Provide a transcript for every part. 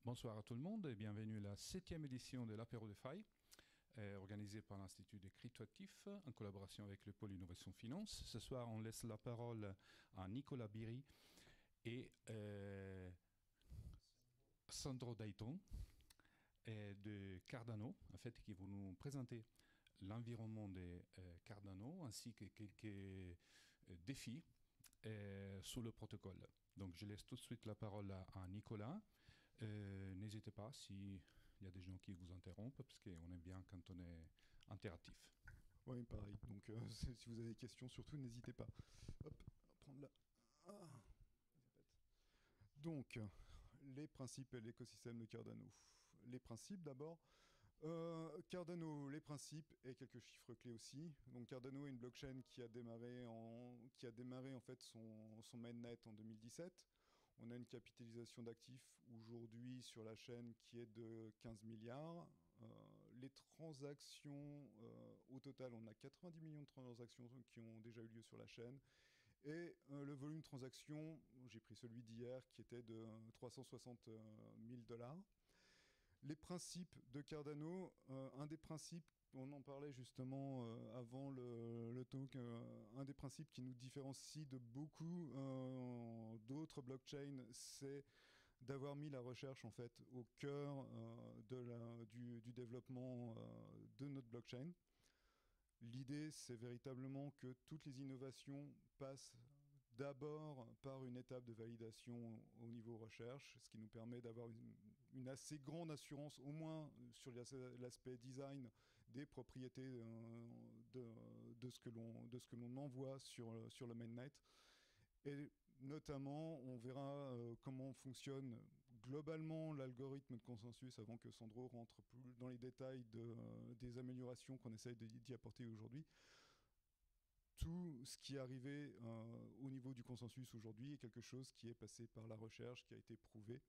Bonsoir à tout le monde et bienvenue à la 7e édition de l'Apéro de Faille, organisée par l'Institut des Cryptoactifs en collaboration avec le pôle Innovation Finance. Ce soir, on laisse la parole à Nicolas Biry et Sandro Dayton de Cardano, en fait, qui vont nous présenter l'environnement de Cardano ainsi que quelques défis sous le protocole. Donc, je laisse tout de suite la parole à Nicolas. N'hésitez pas s'il y a des gens qui vous interrompent, parce qu'on aime bien quand on est interactif. Oui, pareil. Donc, si vous avez des questions, surtout, n'hésitez pas. Hop, prendre là. Ah. Donc, les principes et l'écosystème de Cardano. Les principes d'abord. Cardano, les principes et quelques chiffres clés aussi. Donc Cardano est une blockchain qui a démarré en fait son mainnet en 2017. On a une capitalisation d'actifs aujourd'hui sur la chaîne qui est de 15 milliards. Les transactions, au total, on a 90 millions de transactions qui ont déjà eu lieu sur la chaîne. Et le volume de transactions, j'ai pris celui d'hier, qui était de 360 000 $. Les principes de Cardano, un des principes, on en parlait justement avant le talk, un des principes qui nous différencie de beaucoup d'autres blockchains, c'est d'avoir mis la recherche en fait au cœur du développement de notre blockchain. L'idée, c'est véritablement que toutes les innovations passent d'abord par une étape de validation au niveau recherche, ce qui nous permet d'avoir une assez grande assurance, au moins sur l'aspect design, des propriétés de ce que l'on envoie sur le mainnet. Et notamment, on verra comment fonctionne globalement l'algorithme de consensus avant que Sandro rentre plus dans les détails des améliorations qu'on essaye d'y apporter aujourd'hui. Tout ce qui est arrivé au niveau du consensus aujourd'hui est quelque chose qui est passé par la recherche, qui a été prouvé.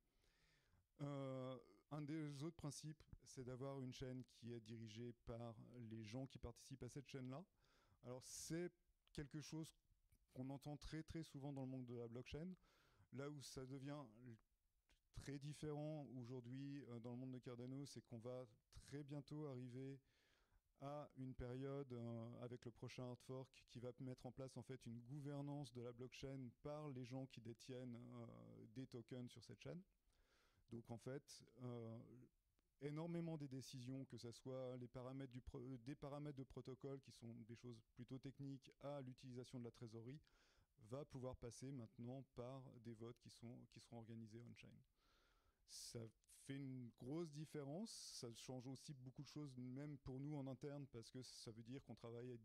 Un des autres principes, c'est d'avoir une chaîne qui est dirigée par les gens qui participent à cette chaîne-là. Alors, c'est quelque chose qu'on entend très très souvent dans le monde de la blockchain. Là où ça devient très différent aujourd'hui dans le monde de Cardano, c'est qu'on va très bientôt arriver à une période avec le prochain hard fork qui va mettre en place en fait une gouvernance de la blockchain par les gens qui détiennent des tokens sur cette chaîne. Donc en fait, énormément des décisions, que ce soit les paramètres des paramètres de protocole qui sont des choses plutôt techniques à l'utilisation de la trésorerie, va pouvoir passer maintenant par des votes qui seront organisés on-chain. Ça fait une grosse différence, ça change aussi beaucoup de choses, même pour nous en interne, parce que ça veut dire qu'on travaille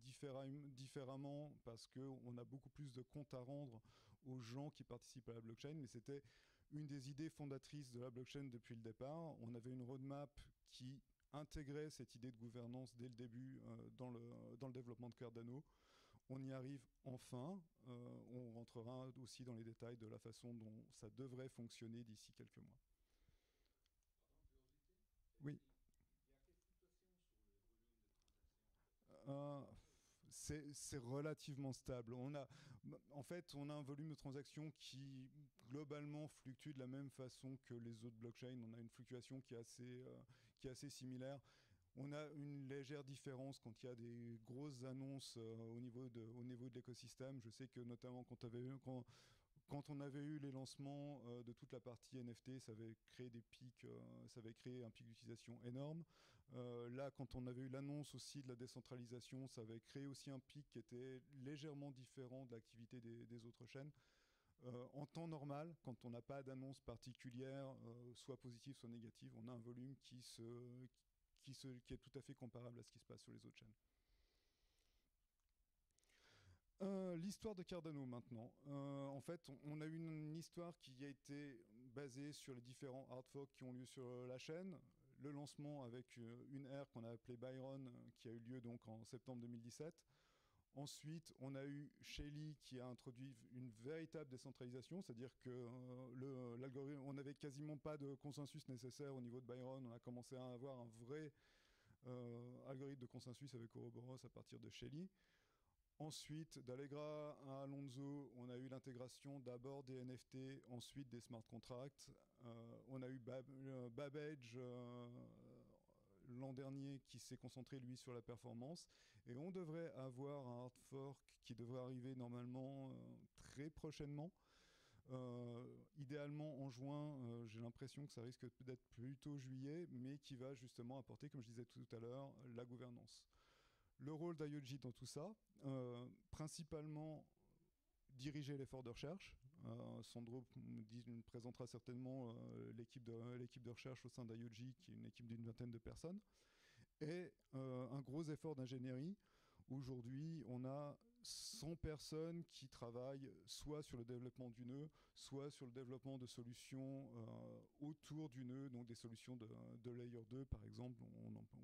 différemment, parce qu'on a beaucoup plus de comptes à rendre aux gens qui participent à la blockchain, mais c'était une des idées fondatrices de la blockchain depuis le départ. On avait une roadmap qui intégrait cette idée de gouvernance dès le début dans le développement de Cardano. On y arrive enfin. On rentrera aussi dans les détails de la façon dont ça devrait fonctionner d'ici quelques mois. Oui. Il y a quelle fluctuation sur le volume de transactions? C'est relativement stable. En fait, on a un volume de transactions qui globalement fluctue de la même façon que les autres blockchains. On a une fluctuation qui est assez similaire. On a une légère différence quand il y a des grosses annonces au niveau de l'écosystème. Je sais que notamment quand on avait eu les lancements de toute la partie NFT, ça avait créé des pics, ça avait créé un pic d'utilisation énorme. Là, quand on avait eu l'annonce aussi de la décentralisation, ça avait créé aussi un pic qui était légèrement différent de l'activité des autres chaînes. En temps normal, quand on n'a pas d'annonce particulière, soit positive, soit négative, on a un volume qui est tout à fait comparable à ce qui se passe sur les autres chaînes. L'histoire de Cardano maintenant. En fait, on a eu une histoire qui a été basée sur les différents hard forks qui ont lieu sur la chaîne. Le lancement avec une ère qu'on a appelée Byron, qui a eu lieu donc en septembre 2017. Ensuite, on a eu Shelly qui a introduit une véritable décentralisation, c'est-à-dire que l'algorithme, on n'avait quasiment pas de consensus nécessaire au niveau de Byron. On a commencé à avoir un vrai algorithme de consensus avec Ouroboros à partir de Shelly. Ensuite, d'Allegra à Alonso, on a eu l'intégration d'abord des NFT, ensuite des smart contracts. On a eu Babbage l'an dernier qui s'est concentré lui sur la performance. Et on devrait avoir un hard fork qui devrait arriver normalement très prochainement. Idéalement en juin, j'ai l'impression que ça risque d'être plutôt juillet, mais qui va justement apporter, comme je disais tout à l'heure, la gouvernance. Le rôle d'IoG dans tout ça, principalement diriger l'effort de recherche. Sandro nous présentera certainement l'équipe de recherche au sein d'IoG, qui est une équipe d'une vingtaine de personnes. Et un gros effort d'ingénierie. Aujourd'hui, on a 100 personnes qui travaillent soit sur le développement du nœud, soit sur le développement de solutions autour du nœud, donc des solutions de Layer 2 par exemple.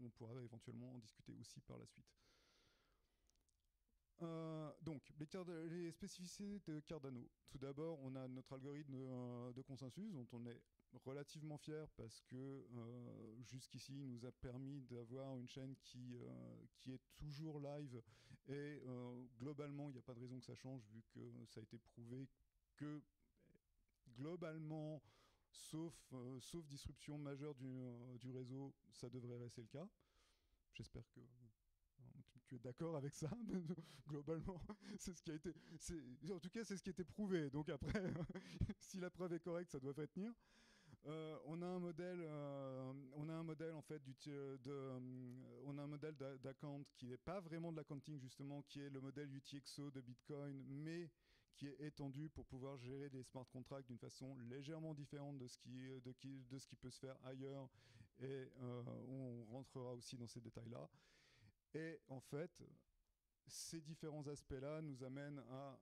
On pourra éventuellement en discuter aussi par la suite. Donc, les spécificités de Cardano. Tout d'abord, on a notre algorithme de consensus dont on est relativement fier parce que jusqu'ici, il nous a permis d'avoir une chaîne qui est toujours live et globalement, il n'y a pas de raison que ça change vu que ça a été prouvé que globalement, sauf disruption majeure du réseau, ça devrait rester le cas. J'espère que tu es d'accord avec ça. Globalement, c'est ce qui a été, en tout cas, c'est ce qui a été prouvé. Donc après, si la preuve est correcte, ça doit faire tenir. On a un modèle en fait on a un modèle d'account qui n'est pas vraiment de l'accounting justement, qui est le modèle UTXO de Bitcoin, mais qui est étendu pour pouvoir gérer des smart contracts d'une façon légèrement différente de ce qui peut se faire ailleurs. Et on rentrera aussi dans ces détails-là. Et en fait, ces différents aspects-là nous amènent à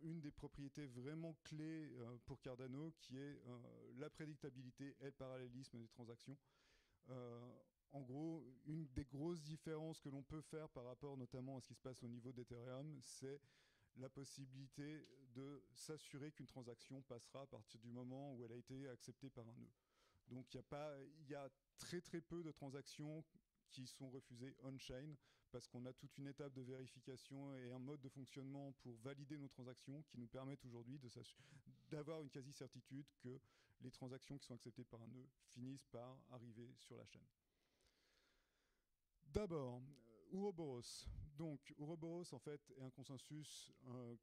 une des propriétés vraiment clés pour Cardano, qui est la prédictabilité et le parallélisme des transactions. En gros, une des grosses différences que l'on peut faire par rapport notamment à ce qui se passe au niveau d'Ethereum, c'est la possibilité de s'assurer qu'une transaction passera à partir du moment où elle a été acceptée par un nœud. Donc il y a très très peu de transactions qui sont refusées on-chain parce qu'on a toute une étape de vérification et un mode de fonctionnement pour valider nos transactions qui nous permettent aujourd'hui d'avoir une quasi-certitude que les transactions qui sont acceptées par un nœud finissent par arriver sur la chaîne. D'abord, Ouroboros. Donc, Ouroboros, en fait, est un consensus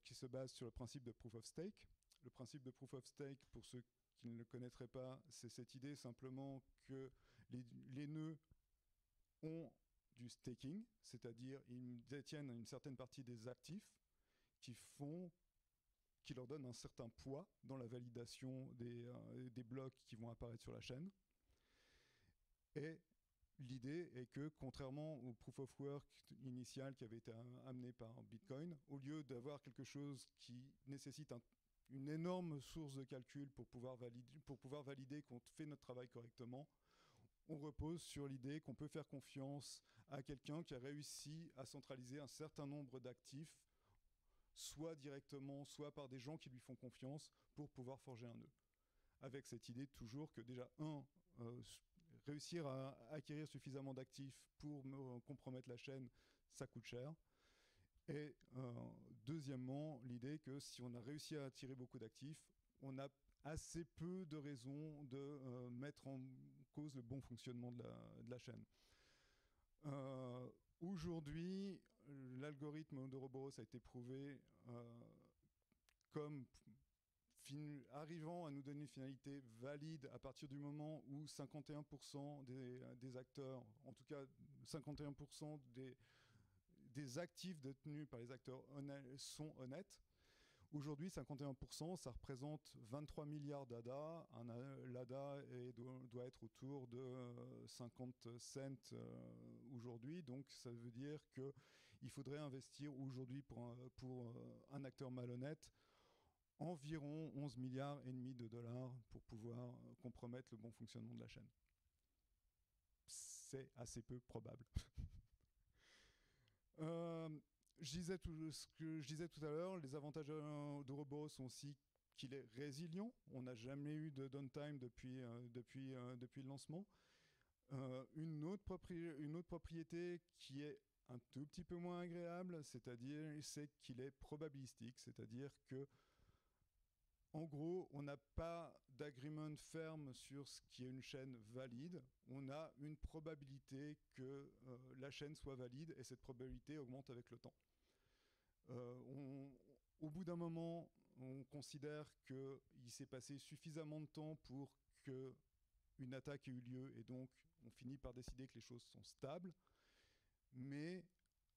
qui se base sur le principe de Proof of Stake. Le principe de Proof of Stake, pour ceux qui ne le connaîtraient pas, c'est cette idée simplement que les nœuds ont du staking, c'est-à-dire ils détiennent une certaine partie des actifs qui leur donnent un certain poids dans la validation des blocs qui vont apparaître sur la chaîne. Et l'idée est que, contrairement au proof of work initial qui avait été amené par Bitcoin, au lieu d'avoir quelque chose qui nécessite une énorme source de calcul pour pouvoir valider qu'on fait notre travail correctement, on repose sur l'idée qu'on peut faire confiance à quelqu'un qui a réussi à centraliser un certain nombre d'actifs, soit directement, soit par des gens qui lui font confiance pour pouvoir forger un nœud. Avec cette idée toujours que déjà, réussir à acquérir suffisamment d'actifs pour compromettre la chaîne, ça coûte cher. Et deuxièmement, l'idée que si on a réussi à attirer beaucoup d'actifs, on a assez peu de raisons de mettre en cause le bon fonctionnement de la chaîne. Aujourd'hui, l'algorithme d'Ouroboros a été prouvé comme arrivant à nous donner une finalité valide à partir du moment où 51% des acteurs, en tout cas 51% des actifs détenus par les acteurs sont honnêtes. Aujourd'hui, 51%, ça représente 23 milliards d'ADA. Un l'ADA doit être autour de 50 cents aujourd'hui. Donc, ça veut dire qu'il faudrait investir aujourd'hui pour un acteur malhonnête environ 11 milliards et demi de dollars pour pouvoir compromettre le bon fonctionnement de la chaîne. C'est assez peu probable. Ce que je disais tout à l'heure, les avantages d'Ouroboros sont aussi qu'il est résilient. On n'a jamais eu de downtime depuis le lancement. Une autre propriété qui est un tout petit peu moins agréable, c'est qu'il est probabilistique, c'est-à-dire que en gros, on n'a pas d'agreement ferme sur ce qui est une chaîne valide. On a une probabilité que la chaîne soit valide et cette probabilité augmente avec le temps. Au bout d'un moment, on considère qu'il s'est passé suffisamment de temps pour qu'une attaque ait eu lieu et donc on finit par décider que les choses sont stables. Mais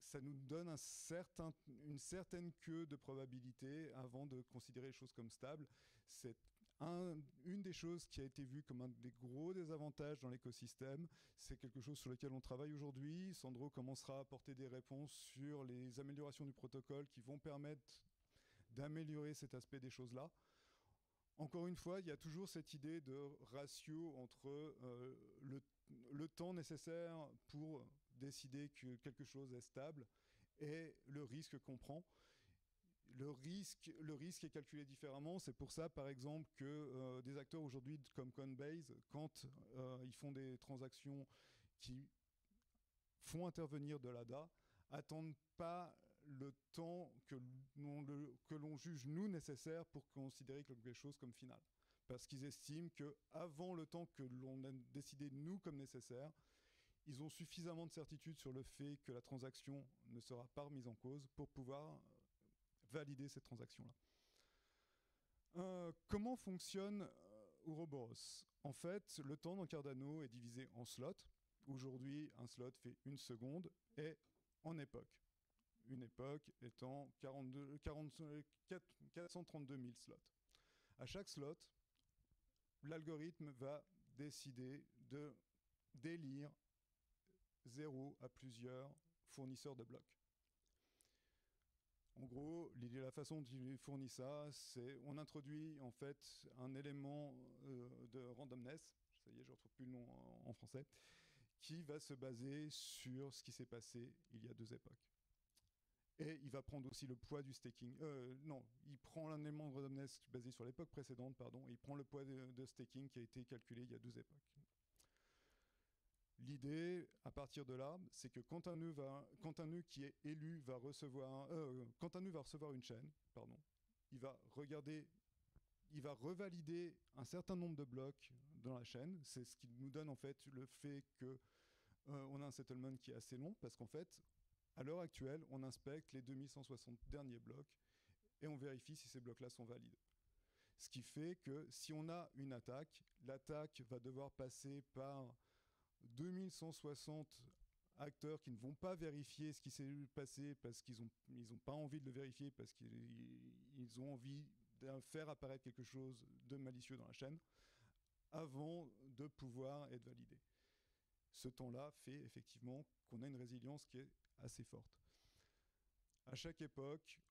ça nous donne une certaine queue de probabilité avant de considérer les choses comme stables. C'est une des choses qui a été vue comme un des gros désavantages dans l'écosystème. C'est quelque chose sur lequel on travaille aujourd'hui. Sandro commencera à apporter des réponses sur les améliorations du protocole qui vont permettre d'améliorer cet aspect des choses-là. Encore une fois, il y a toujours cette idée de ratio entre le temps nécessaire pour décider que quelque chose est stable et le risque qu'on prend. Le risque est calculé différemment. C'est pour ça, par exemple, que des acteurs aujourd'hui comme Coinbase, quand ils font des transactions qui font intervenir de l'ADA, attendent pas le temps que l'on juge nous nécessaire pour considérer quelque chose comme final. Parce qu'ils estiment qu'avant le temps que l'on a décidé nous comme nécessaire, ils ont suffisamment de certitude sur le fait que la transaction ne sera pas remise en cause pour pouvoir valider cette transaction-là. Comment fonctionne Ouroboros? En fait, le temps dans Cardano est divisé en slots. Aujourd'hui, un slot fait 1 seconde et en époque. Une époque étant 432 000 slots. À chaque slot, l'algorithme va décider de d'élire 0 à plusieurs fournisseurs de blocs. En gros, la façon dont il fournit ça, c'est on introduit en fait un élément de randomness, ça y est, je ne retrouve plus le nom en français, qui va se baser sur ce qui s'est passé il y a 2 époques. Et il va prendre aussi le poids du staking. Non, il prend un élément de randomness basé sur l'époque précédente, pardon, et il prend le poids de staking qui a été calculé il y a 2 époques. L'idée, à partir de là, c'est que quand un nœud qui est élu va recevoir, quand un nœud va recevoir une chaîne, pardon, il va revalider un certain nombre de blocs dans la chaîne. C'est ce qui nous donne en fait le fait que on a un settlement qui est assez long, parce qu'en fait, à l'heure actuelle, on inspecte les 2160 derniers blocs et on vérifie si ces blocs-là sont valides. Ce qui fait que si on a une attaque, l'attaque va devoir passer par 2160 acteurs qui ne vont pas vérifier ce qui s'est passé parce qu'ils n'ont pas envie de le vérifier, parce qu'ils ont envie de faire apparaître quelque chose de malicieux dans la chaîne, avant de pouvoir être validé. Ce temps-là fait effectivement qu'on a une résilience qui est assez forte. À chaque époque,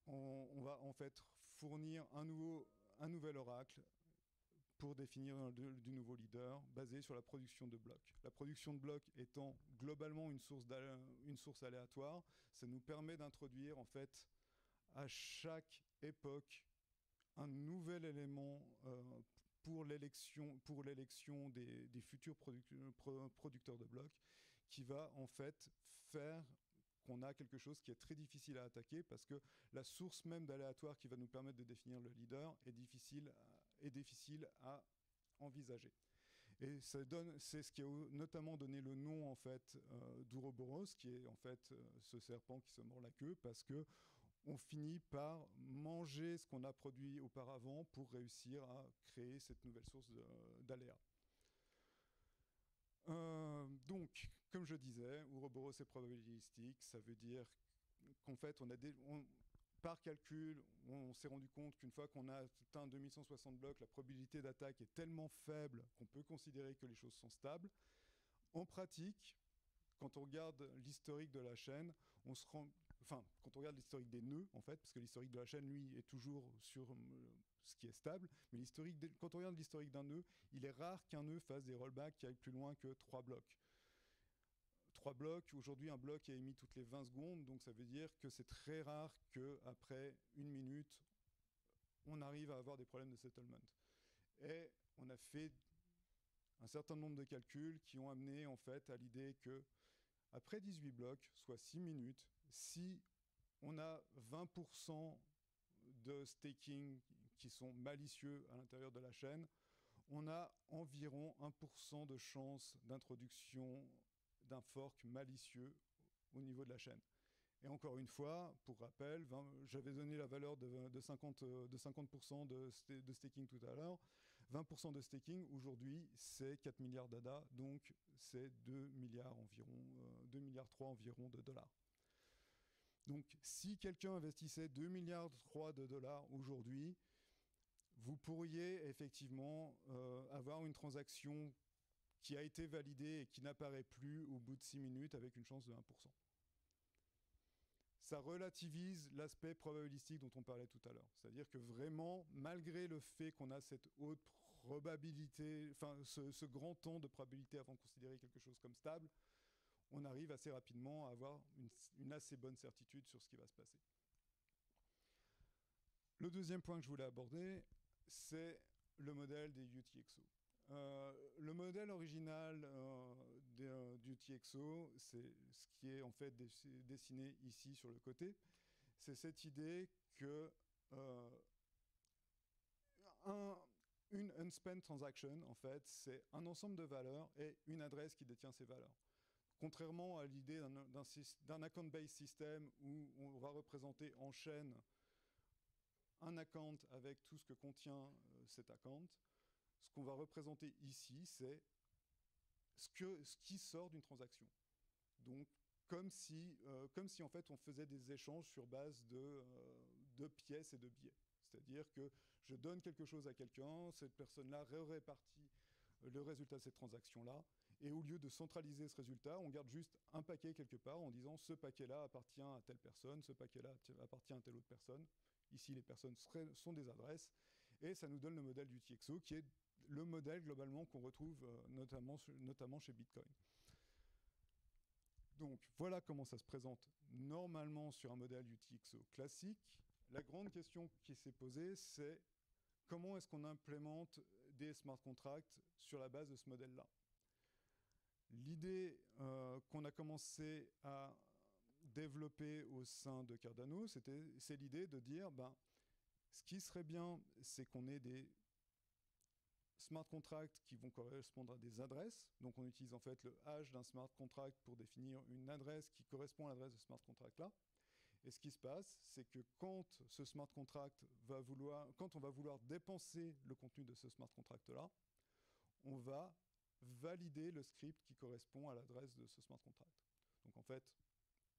on va en fait fournir un nouvel oracle pour définir du nouveau leader basé sur la production de blocs. La production de blocs étant globalement une source aléatoire, ça nous permet d'introduire en fait à chaque époque un nouvel élément pour l'élection des futurs producteurs de blocs qui va en fait faire qu'on a quelque chose qui est très difficile à attaquer parce que la source même d'aléatoire qui va nous permettre de définir le leader est difficile à envisager. Et c'est ce qui a notamment donné le nom en fait d'Ouroboros, qui est en fait ce serpent qui se mord la queue, parce que on finit par manger ce qu'on a produit auparavant pour réussir à créer cette nouvelle source d'aléa. Donc, comme je disais, Ouroboros est probabilistique, ça veut dire qu'en fait, par calcul, on s'est rendu compte qu'une fois qu'on a atteint 2160 blocs, la probabilité d'attaque est tellement faible qu'on peut considérer que les choses sont stables. En pratique, quand on regarde l'historique de la chaîne, quand on regarde l'historique des nœuds, en fait, parce que l'historique de la chaîne, lui, est toujours sur ce qui est stable, mais quand on regarde l'historique d'un nœud, il est rare qu'un nœud fasse des rollbacks qui aillent plus loin que 3 blocs. 3 blocs, aujourd'hui un bloc est émis toutes les 20 secondes, donc ça veut dire que c'est très rare qu'après 1 minute, on arrive à avoir des problèmes de settlement. Et on a fait un certain nombre de calculs qui ont amené en fait à l'idée que Après 18 blocs, soit 6 minutes, si on a 20% de staking qui sont malicieux à l'intérieur de la chaîne, on a environ 1% de chance d'introduction d'un fork malicieux au niveau de la chaîne. Et encore une fois, pour rappel, j'avais donné la valeur de 50% de staking tout à l'heure. 20% de staking, aujourd'hui, c'est 4 milliards d'ADA, donc c'est 2 milliards environ, 2 milliards 3 environ de dollars. Donc, si quelqu'un investissait 2 milliards 3 de dollars aujourd'hui, vous pourriez effectivement avoir une transaction qui a été validée et qui n'apparaît plus au bout de 6 minutes avec une chance de 1%. Ça relativise l'aspect probabilistique dont on parlait tout à l'heure. C'est-à-dire que vraiment, malgré le fait qu'on a cette haute probabilité, enfin ce grand temps de probabilité avant de considérer quelque chose comme stable, on arrive assez rapidement à avoir une assez bonne certitude sur ce qui va se passer. Le deuxième point que je voulais aborder, c'est le modèle des UTXO. Le modèle original du UTXO, c'est ce qui est en fait dessiné ici sur le côté. C'est cette idée que une unspent transaction, en fait, c'est un ensemble de valeurs et une adresse qui détient ces valeurs. Contrairement à l'idée d'un account-based system où on va représenter en chaîne un account avec tout ce que contient cet account, ce qu'on va représenter ici, c'est ce qui sort d'une transaction. Donc, comme si en fait on faisait des échanges sur base de pièces et de billets. C'est-à-dire que je donne quelque chose à quelqu'un, cette personne-là répartit le résultat de cette transaction-là, et au lieu de centraliser ce résultat, on garde juste un paquet quelque part en disant ce paquet-là appartient à telle personne, ce paquet-là appartient à telle autre personne. Ici, les personnes sont des adresses, et ça nous donne le modèle du UTXO, qui est le modèle globalement qu'on retrouve notamment chez Bitcoin. Donc voilà comment ça se présente normalement sur un modèle UTXO classique. La grande question qui s'est posée, c'est comment est-ce qu'on implémente des smart contracts sur la base de ce modèle-là. L'idée qu'on a commencé à développer au sein de Cardano, c'est l'idée de dire, ce qui serait bien, c'est qu'on ait des smart contracts qui vont correspondre à des adresses. Donc on utilise en fait le hash d'un smart contract pour définir une adresse qui correspond à l'adresse de ce smart contract-là. Et ce qui se passe, c'est que quand ce smart contract quand on va vouloir dépenser le contenu de ce smart contract-là, on va valider le script qui correspond à l'adresse de ce smart contract. Donc en fait,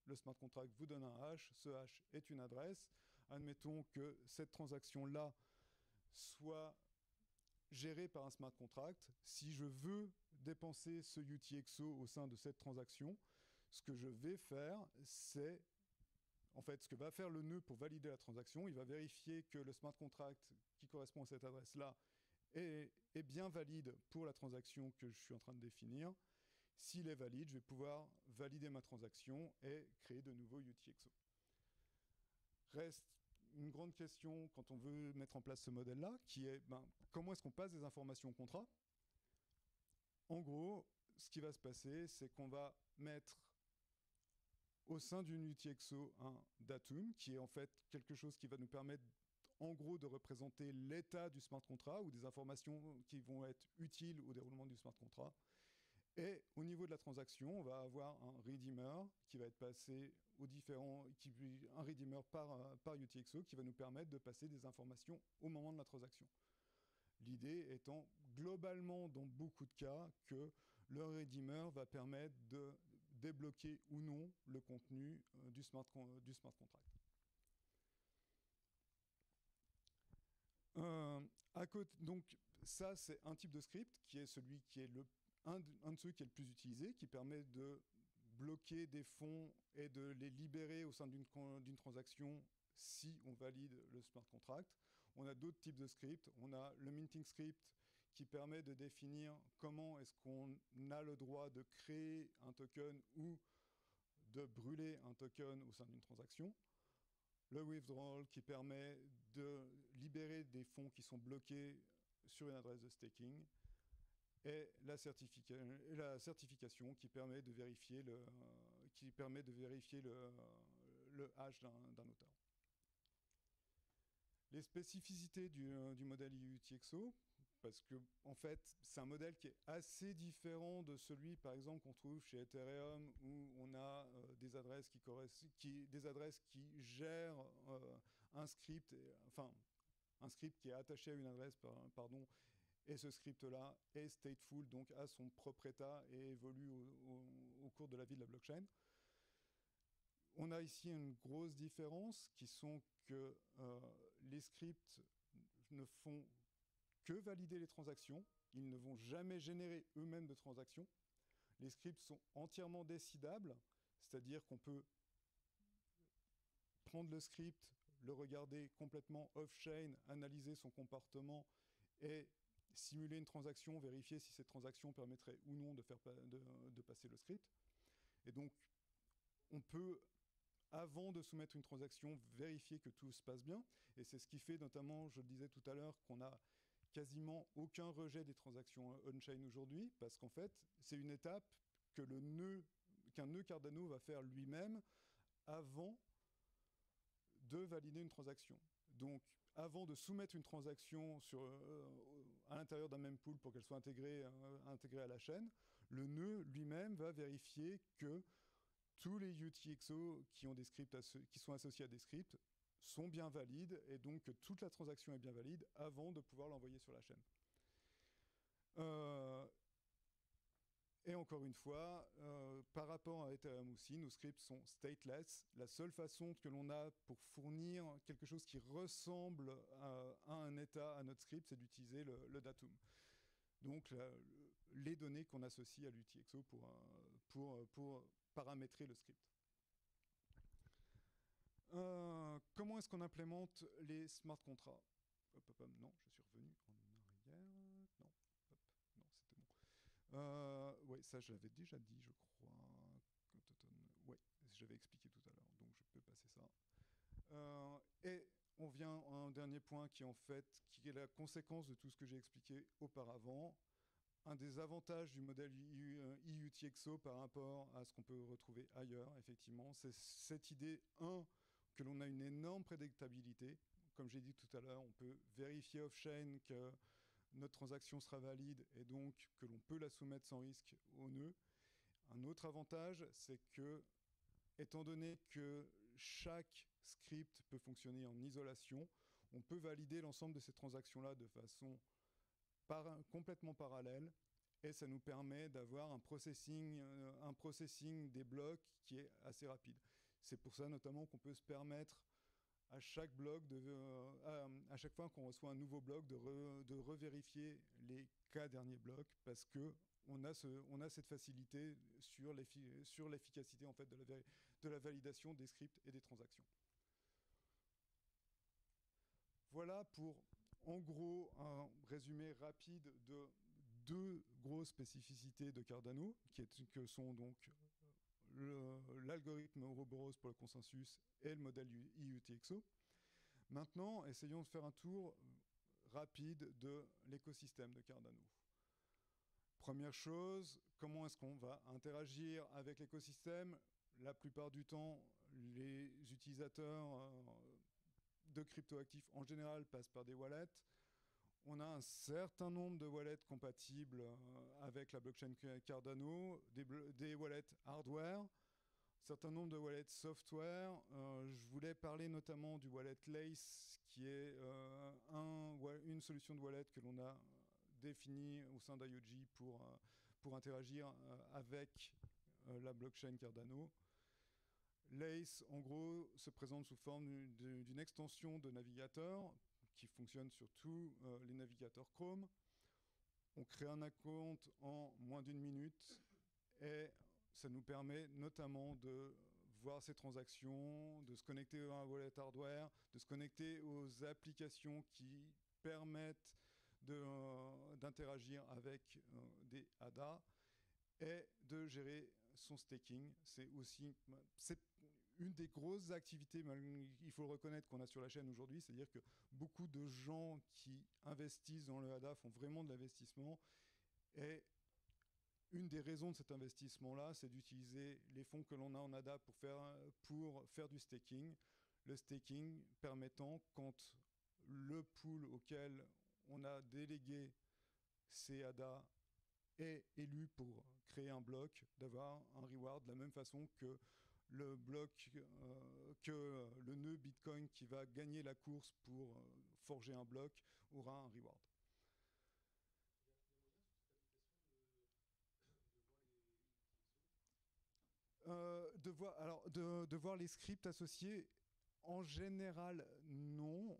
le smart contract vous donne un hash, ce hash est une adresse. Admettons que cette transaction-là soit gérée par un smart contract. Si je veux dépenser ce UTXO au sein de cette transaction, ce que je vais faire, c'est en fait ce que va faire le nœud pour valider la transaction. Il va vérifier que le smart contract qui correspond à cette adresse-là est bien valide pour la transaction que je suis en train de définir. S'il est valide, je vais pouvoir valider ma transaction et créer de nouveaux UTXO. Reste une grande question quand on veut mettre en place ce modèle-là, qui est comment est-ce qu'on passe des informations au contrat? En gros, ce qui va se passer, c'est qu'on va mettre au sein d'une UTXO un datum, qui est en fait quelque chose qui va nous permettre en gros de représenter l'état du smart contract ou des informations qui vont être utiles au déroulement du smart contract. Et au niveau de la transaction, on va avoir un redeemer qui va être passé aux un redeemer par UTXO qui va nous permettre de passer des informations au moment de la transaction. L'idée étant globalement dans beaucoup de cas que le redeemer va permettre de débloquer ou non le contenu du smart contract. Donc ça, c'est un type de script qui est celui qui est un de ceux qui est le plus utilisé, qui permet de bloquer des fonds et de les libérer au sein d'une transaction si on valide le smart contract. On a d'autres types de scripts. On a le minting script qui permet de définir comment est-ce qu'on a le droit de créer un token ou de brûler un token au sein d'une transaction. Le withdrawal qui permet de libérer des fonds qui sont bloqués sur une adresse de staking. et la certification qui permet de vérifier le hash d'un auteur. Les spécificités du modèle UTXO, parce que en fait, c'est un modèle qui est assez différent de celui, par exemple, qu'on trouve chez Ethereum, où on a des adresses qui gèrent un script, un script qui est attaché à une adresse, pardon, et ce script-là est stateful, donc a son propre état et évolue au cours de la vie de la blockchain. On a ici une grosse différence qui sont que les scripts ne font que valider les transactions. Ils ne vont jamais générer eux-mêmes de transactions. Les scripts sont entièrement décidables, c'est-à-dire qu'on peut prendre le script, le regarder complètement off-chain, analyser son comportement et simuler une transaction, vérifier si cette transaction permettrait ou non de passer le script. Et donc, on peut, avant de soumettre une transaction, vérifier que tout se passe bien. Et c'est ce qui fait notamment, je le disais tout à l'heure, qu'on a quasiment aucun rejet des transactions on-chain aujourd'hui, parce qu'en fait, c'est une étape qu'un nœud Cardano va faire lui-même avant de valider une transaction. Donc, avant de soumettre une transaction à l'intérieur d'un même pool pour qu'elle soit intégrée à la chaîne, le nœud lui-même va vérifier que tous les UTXO qui sont associés à des scripts sont bien valides et donc que toute la transaction est bien valide avant de pouvoir l'envoyer sur la chaîne. Et encore une fois, par rapport à Ethereum aussi, nos scripts sont stateless. La seule façon que l'on a pour fournir quelque chose qui ressemble à un état à notre script, c'est d'utiliser le datum. Donc les données qu'on associe à l'UTXO pour paramétrer le script. Comment est-ce qu'on implémente les smart contracts? Non, je suis revenu en arrière. Non, non, c'était bon. Oui, ça je l'avais déjà dit, je crois. Oui, j'avais expliqué tout à l'heure, donc je peux passer ça. Et on vient à un dernier point qui est la conséquence de tout ce que j'ai expliqué auparavant. Un des avantages du modèle UTXO par rapport à ce qu'on peut retrouver ailleurs, effectivement, c'est cette idée, que l'on a une énorme prédictabilité. Comme j'ai dit tout à l'heure, on peut vérifier off-chain que notre transaction sera valide et donc que l'on peut la soumettre sans risque au nœud. Un autre avantage, c'est que, étant donné que chaque script peut fonctionner en isolation, on peut valider l'ensemble de ces transactions-là de façon complètement parallèle et ça nous permet d'avoir un processing des blocs qui est assez rapide. C'est pour ça notamment qu'on peut se permettre à chaque bloc à chaque fois qu'on reçoit un nouveau bloc de revérifier les 4 derniers blocs parce que on a cette facilité sur l'efficacité en fait de la validation des scripts et des transactions. Voilà pour en gros un résumé rapide de 2 grosses spécificités de Cardano que sont donc l'algorithme Ouroboros pour le consensus et le modèle UTXO. Maintenant, essayons de faire un tour rapide de l'écosystème de Cardano. Première chose, comment est-ce qu'on va interagir avec l'écosystème? La plupart du temps, les utilisateurs de cryptoactifs en général passent par des wallets. On a un certain nombre de wallets compatibles avec la blockchain Cardano, des wallets hardware, un certain nombre de wallets software. Je voulais parler notamment du wallet Lace, qui est une solution de wallet que l'on a définie au sein d'IOG pour interagir avec la blockchain Cardano. Lace, en gros, se présente sous forme d'une extension de navigateur qui fonctionne sur tous les navigateurs Chrome. On crée un compte en moins d'1 minute et ça nous permet notamment de voir ces transactions, de se connecter à un wallet hardware, de se connecter aux applications qui permettent d'interagir avec des ADA et de gérer son staking. C'est une des grosses activités, il faut le reconnaître, qu'on a sur la chaîne aujourd'hui, c'est-à-dire que beaucoup de gens qui investissent dans le ADA font vraiment de l'investissement Et une des raisons de cet investissement-là, c'est d'utiliser les fonds que l'on a en ADA pour faire du staking. Le staking permettant, quand le pool auquel on a délégué ces ADA est élu pour créer un bloc, d'avoir un reward de la même façon que le bloc, que le nœud Bitcoin qui va gagner la course pour forger un bloc aura un reward. De voir les scripts associés, en général, non.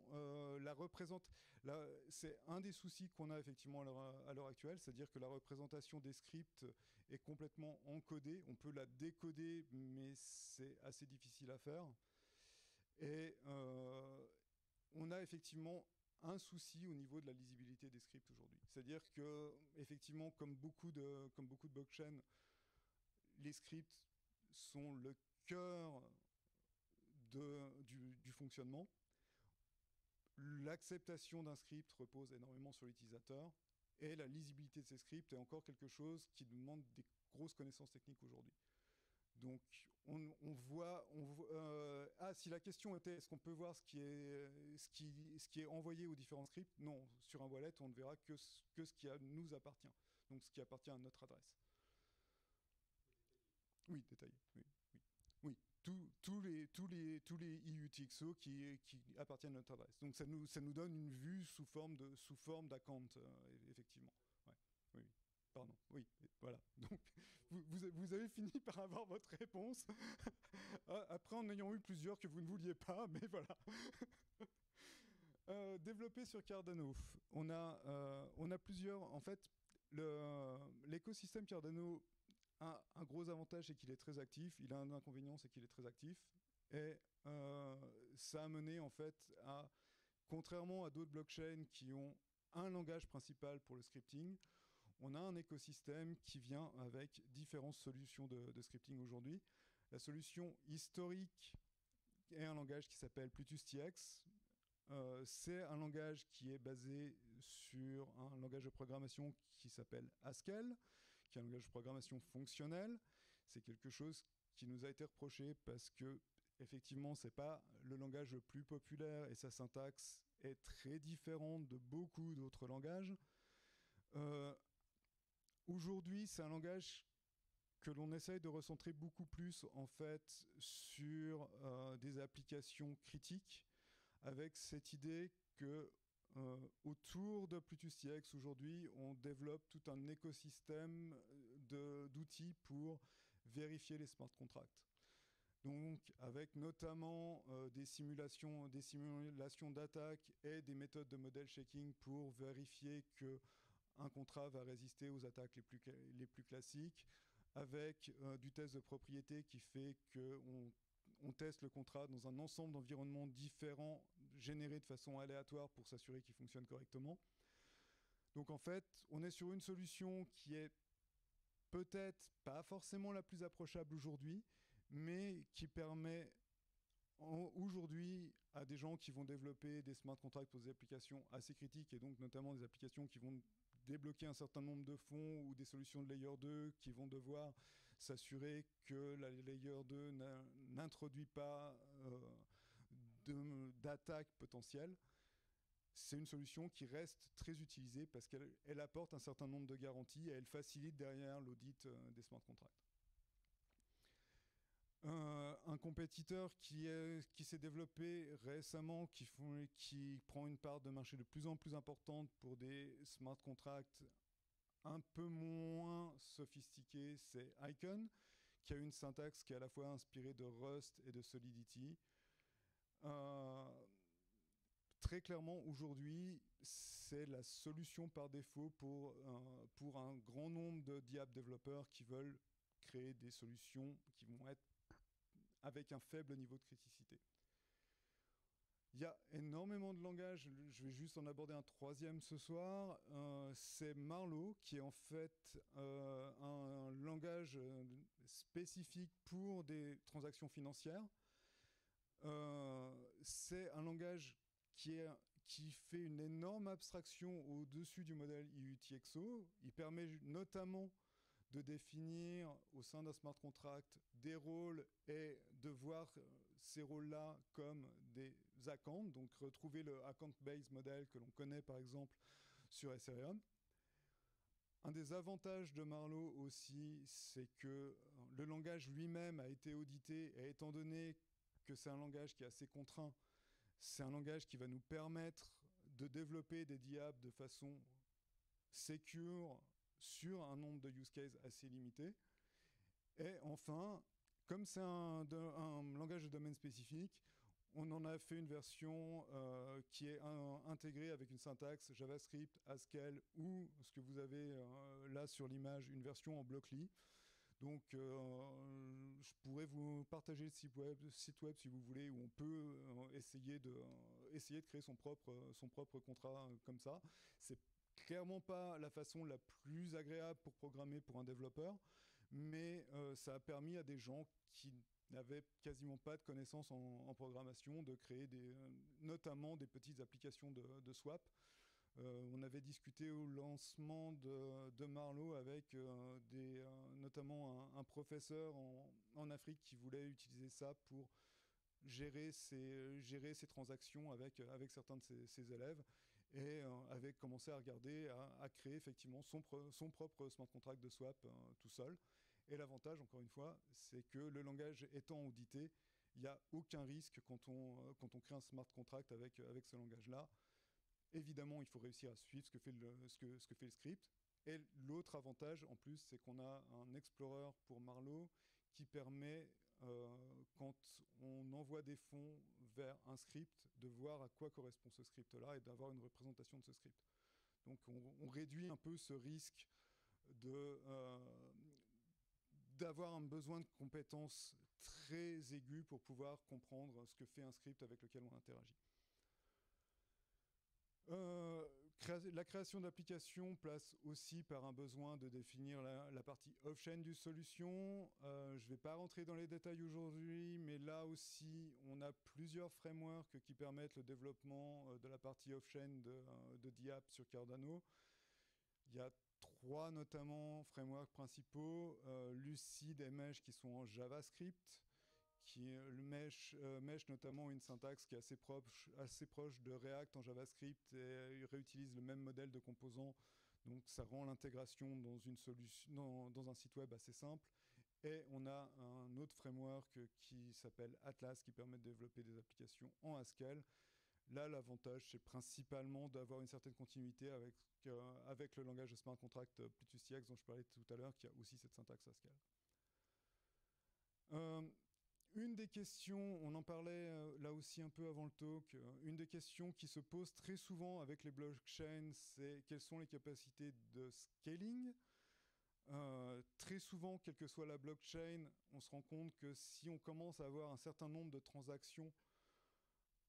C'est un des soucis qu'on a effectivement à l'heure actuelle, c'est-à-dire que la représentation des scripts est complètement encodée. On peut la décoder, mais c'est assez difficile à faire. Et on a effectivement un souci au niveau de la lisibilité des scripts aujourd'hui. C'est-à-dire que, effectivement, comme beaucoup de blockchains, les scripts sont le cœur du fonctionnement. L'acceptation d'un script repose énormément sur l'utilisateur et la lisibilité de ces scripts est encore quelque chose qui demande des grosses connaissances techniques aujourd'hui. Donc, si la question était est-ce qu'on peut voir ce qui est envoyé aux différents scripts, non, sur un wallet, on ne verra que ce qui nous appartient, donc ce qui appartient à notre adresse. Oui, détaillé. Oui. Tous les IUTXO qui appartiennent à notre adresse. Donc ça nous donne une vue sous forme d'account, effectivement. Ouais. Oui. Pardon. Oui. Voilà. Donc vous avez fini par avoir votre réponse. Après en ayant eu plusieurs que vous ne vouliez pas, mais voilà. Développé sur Cardano. On a plusieurs. En fait, l'écosystème Cardano a un gros avantage, c'est qu'il est très actif. Il a un inconvénient, c'est qu'il est très actif. Et ça a mené en fait à, contrairement à d'autres blockchains qui ont un langage principal pour le scripting, on a un écosystème qui vient avec différentes solutions de scripting aujourd'hui. La solution historique est un langage qui s'appelle PlutusTX. C'est un langage qui est basé sur un langage de programmation qui s'appelle Haskell, qui est un langage de programmation fonctionnel. C'est quelque chose qui nous a été reproché parce que, effectivement, c'est pas le langage le plus populaire et sa syntaxe est très différente de beaucoup d'autres langages. Aujourd'hui, c'est un langage que l'on essaye de recentrer beaucoup plus, en fait, sur des applications critiques, avec cette idée que autour de PlutusTX aujourd'hui, on développe tout un écosystème d'outils pour vérifier les smart contracts. Donc, avec notamment des simulations d'attaque et des méthodes de model shaking pour vérifier qu'un contrat va résister aux attaques les plus classiques, avec du test de propriété qui fait qu'on teste le contrat dans un ensemble d'environnements différents générés de façon aléatoire pour s'assurer qu'il fonctionne correctement. Donc en fait, on est sur une solution qui est peut-être pas forcément la plus approchable aujourd'hui, mais qui permet aujourd'hui à des gens qui vont développer des smart contracts pour des applications assez critiques et donc notamment des applications qui vont débloquer un certain nombre de fonds ou des solutions de layer 2 qui vont devoir s'assurer que la layer 2 n'introduit pas d'attaque potentielle. C'est une solution qui reste très utilisée parce qu'elle apporte un certain nombre de garanties et elle facilite derrière l'audit des smart contracts. Un compétiteur qui s'est développé récemment, qui prend une part de marché de plus en plus importante pour des smart contracts un peu moins sophistiqués, c'est Icon, qui a une syntaxe qui est à la fois inspirée de Rust et de Solidity. Très clairement, aujourd'hui, c'est la solution par défaut pour un grand nombre de DApp développeurs qui veulent créer des solutions qui vont être avec un faible niveau de criticité. Il y a énormément de langages, je vais juste en aborder un troisième ce soir, c'est Marlowe qui est en fait un langage spécifique pour des transactions financières. C'est un langage qui qui fait une énorme abstraction au-dessus du modèle IUTXO. Il permet notamment de définir au sein d'un smart contract des rôles et de voir ces rôles-là comme des accounts, donc retrouver le account-based model que l'on connaît par exemple sur Ethereum. Un des avantages de Marlowe aussi, c'est que le langage lui-même a été audité, et étant donné que c'est un langage qui est assez contraint, c'est un langage qui va nous permettre de développer des diables de façon secure sur un nombre de use cases assez limité. Et enfin, comme c'est un langage de domaine spécifique, on en a fait une version qui est intégrée avec une syntaxe JavaScript, Haskell ou ce que vous avez là sur l'image, une version en Blockly. Donc, je pourrais vous partager le site web si vous voulez, où on peut essayer de créer son propre contrat comme ça. C'est clairement pas la façon la plus agréable pour programmer pour un développeur, mais ça a permis à des gens qui n'avaient quasiment pas de connaissances en programmation de créer notamment des petites applications de swap. On avait discuté au lancement de Marlowe avec notamment un professeur en Afrique qui voulait utiliser ça pour gérer ses transactions avec certains de ses élèves, et avait commencé à regarder, à créer effectivement son propre smart contract de swap tout seul. Et l'avantage, encore une fois, c'est que le langage étant audité, il n'y a aucun risque quand on crée un smart contract avec ce langage-là. Évidemment, il faut réussir à suivre ce que fait le script. Et l'autre avantage, en plus, c'est qu'on a un explorer pour Marlowe qui permet, quand on envoie des fonds vers un script, de voir à quoi correspond ce script-là et d'avoir une représentation de ce script. Donc, on réduit un peu ce risque d'avoir un besoin de compétences très aigu pour pouvoir comprendre ce que fait un script avec lequel on interagit. La création d'applications passe aussi par un besoin de définir la partie off-chain du solution. Je ne vais pas rentrer dans les détails aujourd'hui, mais là aussi, on a plusieurs frameworks qui permettent le développement de la partie off-chain de Diap sur Cardano. Il y a 3 notamment frameworks principaux, Lucid et Mesh qui sont en JavaScript, le Mesh notamment une syntaxe qui est assez proche de React en JavaScript, et il réutilise le même modèle de composants, donc ça rend l'intégration dans une solution, dans un site web assez simple. Et on a un autre framework qui s'appelle Atlas qui permet de développer des applications en Haskell. Là, l'avantage, c'est principalement d'avoir une certaine continuité avec le langage de smart contract Plutus-TX dont je parlais tout à l'heure, qui a aussi cette syntaxe Haskell. Une des questions, on en parlait là aussi un peu avant le talk, une des questions qui se pose très souvent avec les blockchains, c'est quelles sont les capacités de scaling. Très souvent, quelle que soit la blockchain, on se rend compte que si on commence à avoir un certain nombre de transactions,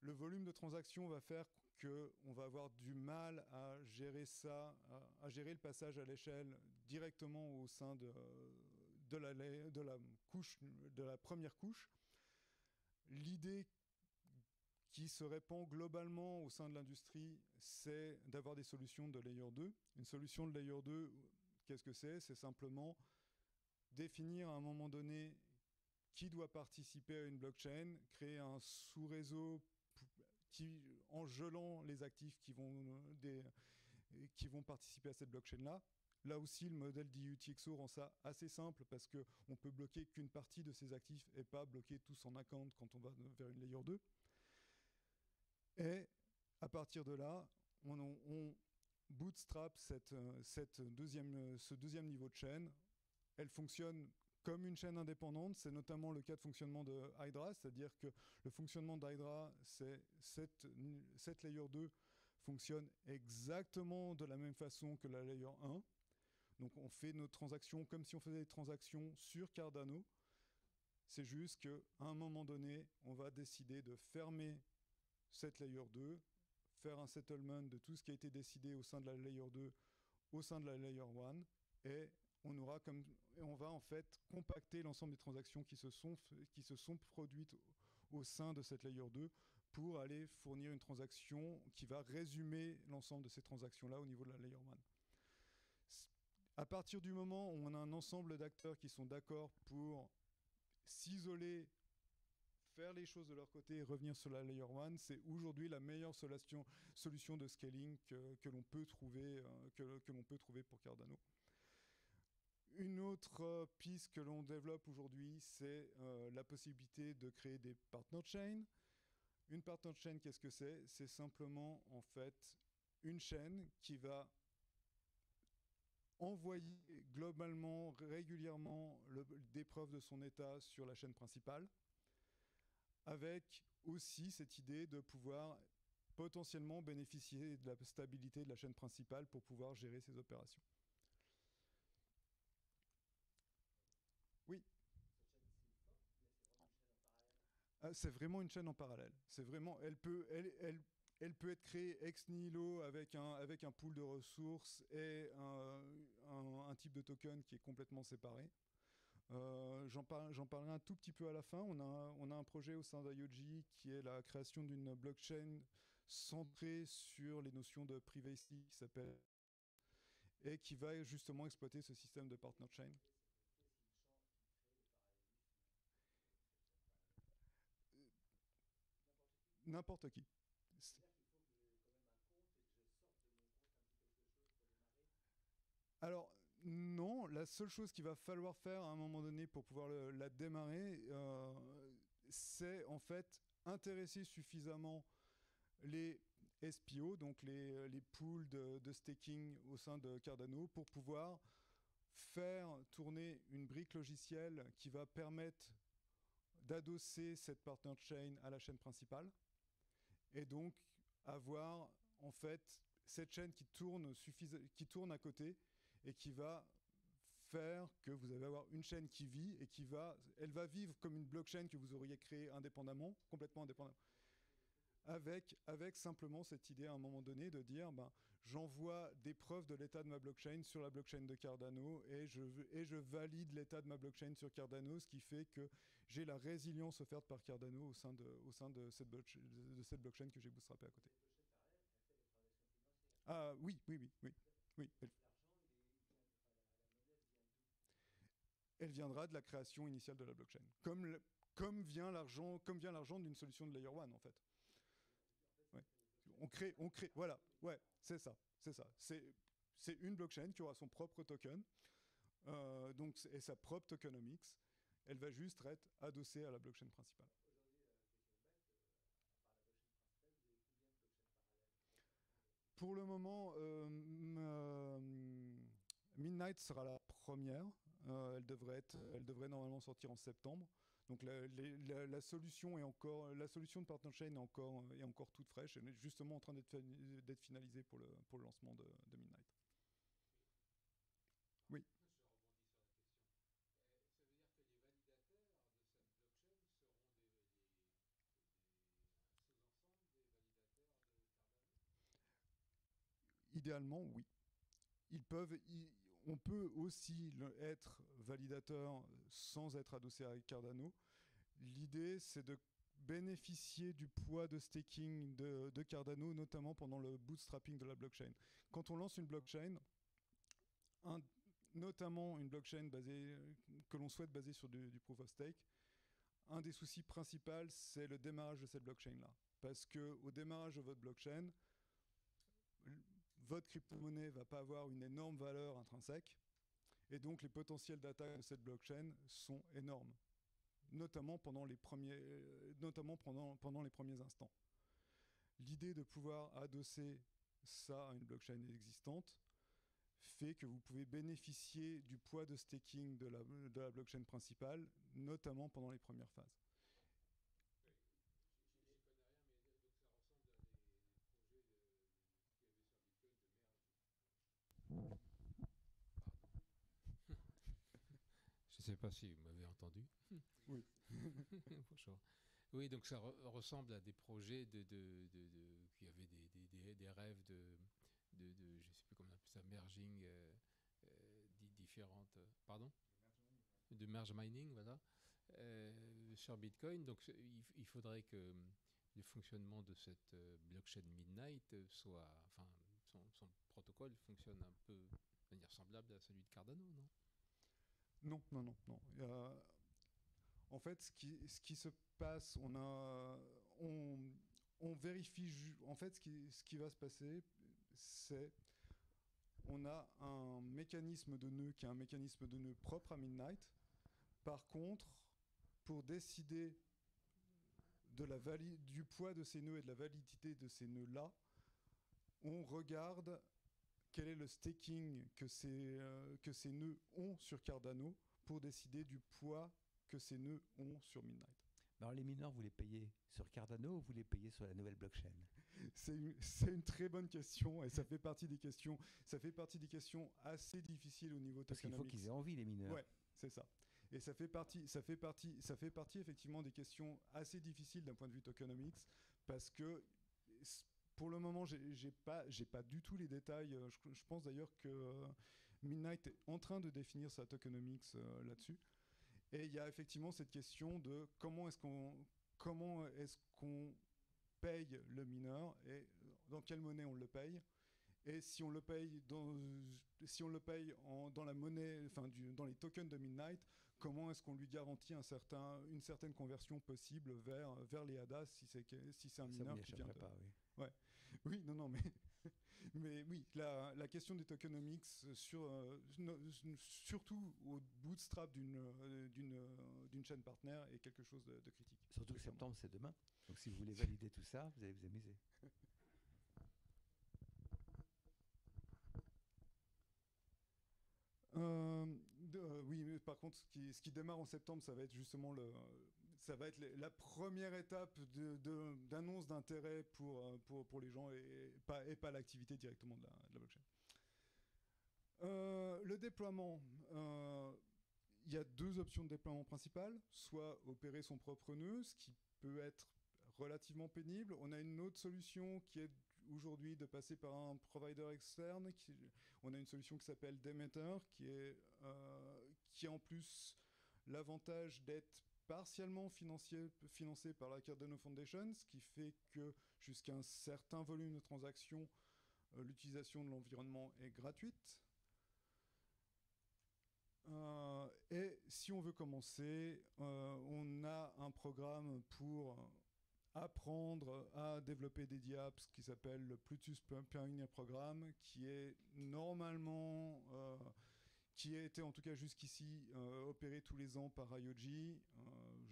le volume de transactions va faire qu'on va avoir du mal à gérer ça, à gérer le passage à l'échelle directement au sein de la première couche. L'idée qui se répand globalement au sein de l'industrie, c'est d'avoir des solutions de layer 2. Une solution de layer 2, qu'est-ce que c'est? C'est simplement définir à un moment donné qui doit participer à une blockchain, créer un sous-réseau en gelant les actifs qui vont participer à cette blockchain-là. Là aussi, le modèle d'IUTXO rend ça assez simple parce qu'on peut bloquer qu'une partie de ces actifs et pas bloquer tous en account quand on va vers une layer 2. Et à partir de là, on bootstrap ce deuxième niveau de chaîne. Elle fonctionne comme une chaîne indépendante. C'est notamment le cas de fonctionnement de Hydra, c'est-à-dire que le fonctionnement d'Hydra, c'est cette layer 2 fonctionne exactement de la même façon que la layer 1. Donc on fait nos transactions comme si on faisait des transactions sur Cardano. C'est juste qu'à un moment donné, on va décider de fermer cette layer 2, faire un settlement de tout ce qui a été décidé au sein de la layer 2, au sein de la layer 1, et on va en fait compacter l'ensemble des transactions qui se sont produites au sein de cette layer 2 pour aller fournir une transaction qui va résumer l'ensemble de ces transactions-là au niveau de la Layer 1. À partir du moment où on a un ensemble d'acteurs qui sont d'accord pour s'isoler, faire les choses de leur côté et revenir sur la Layer 1, c'est aujourd'hui la meilleure solution de scaling que l'on peut trouver pour Cardano. Une autre piste que l'on développe aujourd'hui, c'est la possibilité de créer des partner chains. Une partner chain, qu'est-ce que c'est? C'est simplement en fait une chaîne qui va envoyer globalement, régulièrement, des preuves de son état sur la chaîne principale, avec aussi cette idée de pouvoir potentiellement bénéficier de la stabilité de la chaîne principale pour pouvoir gérer ses opérations. Oui. C'est vraiment une chaîne en parallèle. C'est vraiment, elle peut être créée ex nihilo avec un pool de ressources et un type de token qui est complètement séparé. J'en parlerai un tout petit peu à la fin. On a un projet au sein d'IOG qui est la création d'une blockchain centrée sur les notions de privacy qui s'appelle et qui va justement exploiter ce système de partner chain. N'importe qui. Alors, non, la seule chose qu'il va falloir faire à un moment donné pour pouvoir la démarrer, c'est en fait intéresser suffisamment les SPO, donc les pools de staking au sein de Cardano, pour pouvoir faire tourner une brique logicielle qui va permettre d'adosser cette partner chain à la chaîne principale et donc avoir en fait cette chaîne qui tourne à côté et qui va faire que vous allez avoir une chaîne qui vit et elle va vivre comme une blockchain que vous auriez créée indépendamment, complètement indépendamment. Avec simplement cette idée à un moment donné de dire j'envoie des preuves de l'état de ma blockchain sur la blockchain de Cardano et je valide l'état de ma blockchain sur Cardano, ce qui fait que j'ai la résilience offerte par Cardano au sein de cette blockchain que j'ai bootstrappée à côté. Ah oui. Elle viendra de la création initiale de la blockchain. Comme vient l'argent d'une solution de Layer 1 en fait. Ouais. On crée, voilà, ouais, c'est ça. C'est une blockchain qui aura son propre token, et sa propre tokenomics. Elle va juste être adossée à la blockchain principale. Pour le moment, Midnight sera la première. Elle devrait normalement sortir en septembre. Donc la solution de Partner Chain est encore toute fraîche. Elle est justement en train d'être finalisée pour le lancement de Midnight. Oui. Idéalement, oui. On peut aussi être validateur sans être adossé à Cardano. L'idée, c'est de bénéficier du poids de staking de Cardano, notamment pendant le bootstrapping de la blockchain. Quand on lance une blockchain, notamment une blockchain que l'on souhaite baser sur du proof of stake, un des soucis principaux, c'est le démarrage de cette blockchain-là. Parce qu'au démarrage de votre blockchain, votre crypto-monnaie ne va pas avoir une énorme valeur intrinsèque, et donc les potentiels d'attaque de cette blockchain sont énormes, notamment pendant les premiers instants. L'idée de pouvoir adosser ça à une blockchain existante fait que vous pouvez bénéficier du poids de staking de la blockchain principale, notamment pendant les premières phases. Je ne sais pas si vous m'avez entendu. Oui. Bonjour. Oui, donc ça ressemble à des projets qui avaient des rêves je ne sais plus comment on appelle ça, merging, différentes. Pardon? De merge mining, voilà. Sur Bitcoin. Donc il faudrait que le fonctionnement de cette blockchain Midnight son protocole fonctionne un peu de manière semblable à celui de Cardano, non? Non, non, non, non. En fait, ce qui se passe, on vérifie. En fait, ce qui va se passer, c'est on a un mécanisme de nœud qui est un mécanisme de nœud propre à Midnight. Par contre, pour décider du poids de ces nœuds et de la validité de ces nœuds-là, on regarde quel est le staking que ces nœuds ont sur Cardano pour décider du poids que ces nœuds ont sur Midnight. Alors les mineurs, vous les payez sur Cardano ou vous les payez sur la nouvelle blockchain? C'est une très bonne question et ça fait partie des questions assez difficiles au niveau Parce qu'il faut tokenomics. qu'ils aient envie, les mineurs. Ouais, c'est ça. Et ça fait partie effectivement des questions assez difficiles d'un point de vue tokenomics parce que pour le moment, j'ai pas du tout les détails. Je pense d'ailleurs que Midnight est en train de définir sa tokenomics là-dessus. Et il y a effectivement cette question de comment est-ce qu'on paye le mineur et dans quelle monnaie on le paye. Et si on le paye dans la monnaie, enfin dans les tokens de Midnight, comment est-ce qu'on lui garantit une certaine conversion possible vers les ADA si c'est un mineur qui vient de... pas, oui. Ouais. Oui, non, mais oui, la question des tokenomics, surtout au bootstrap d'une chaîne partenaire, est quelque chose de critique. Surtout que septembre, c'est demain. Donc si vous voulez valider tout ça, vous allez vous amuser. Oui, mais par contre, ce qui démarre en septembre, ça va être justement la première étape d'annonce d'intérêt pour les gens et pas l'activité directement de la blockchain. Le déploiement, il y a deux options de déploiement principales, soit opérer son propre nœud, ce qui peut être relativement pénible. On a une autre solution qui est aujourd'hui de passer par un provider externe. On a une solution qui s'appelle Demeter, qui a en plus l'avantage d'être partiellement financé par la Cardano Foundation, ce qui fait que jusqu'à un certain volume de transactions, l'utilisation de l'environnement est gratuite. Et si on veut commencer, on a un programme pour apprendre à développer des DApps qui s'appelle le Plutus Pioneer Programme, qui est normalement, qui a été en tout cas jusqu'ici opéré tous les ans par IOG.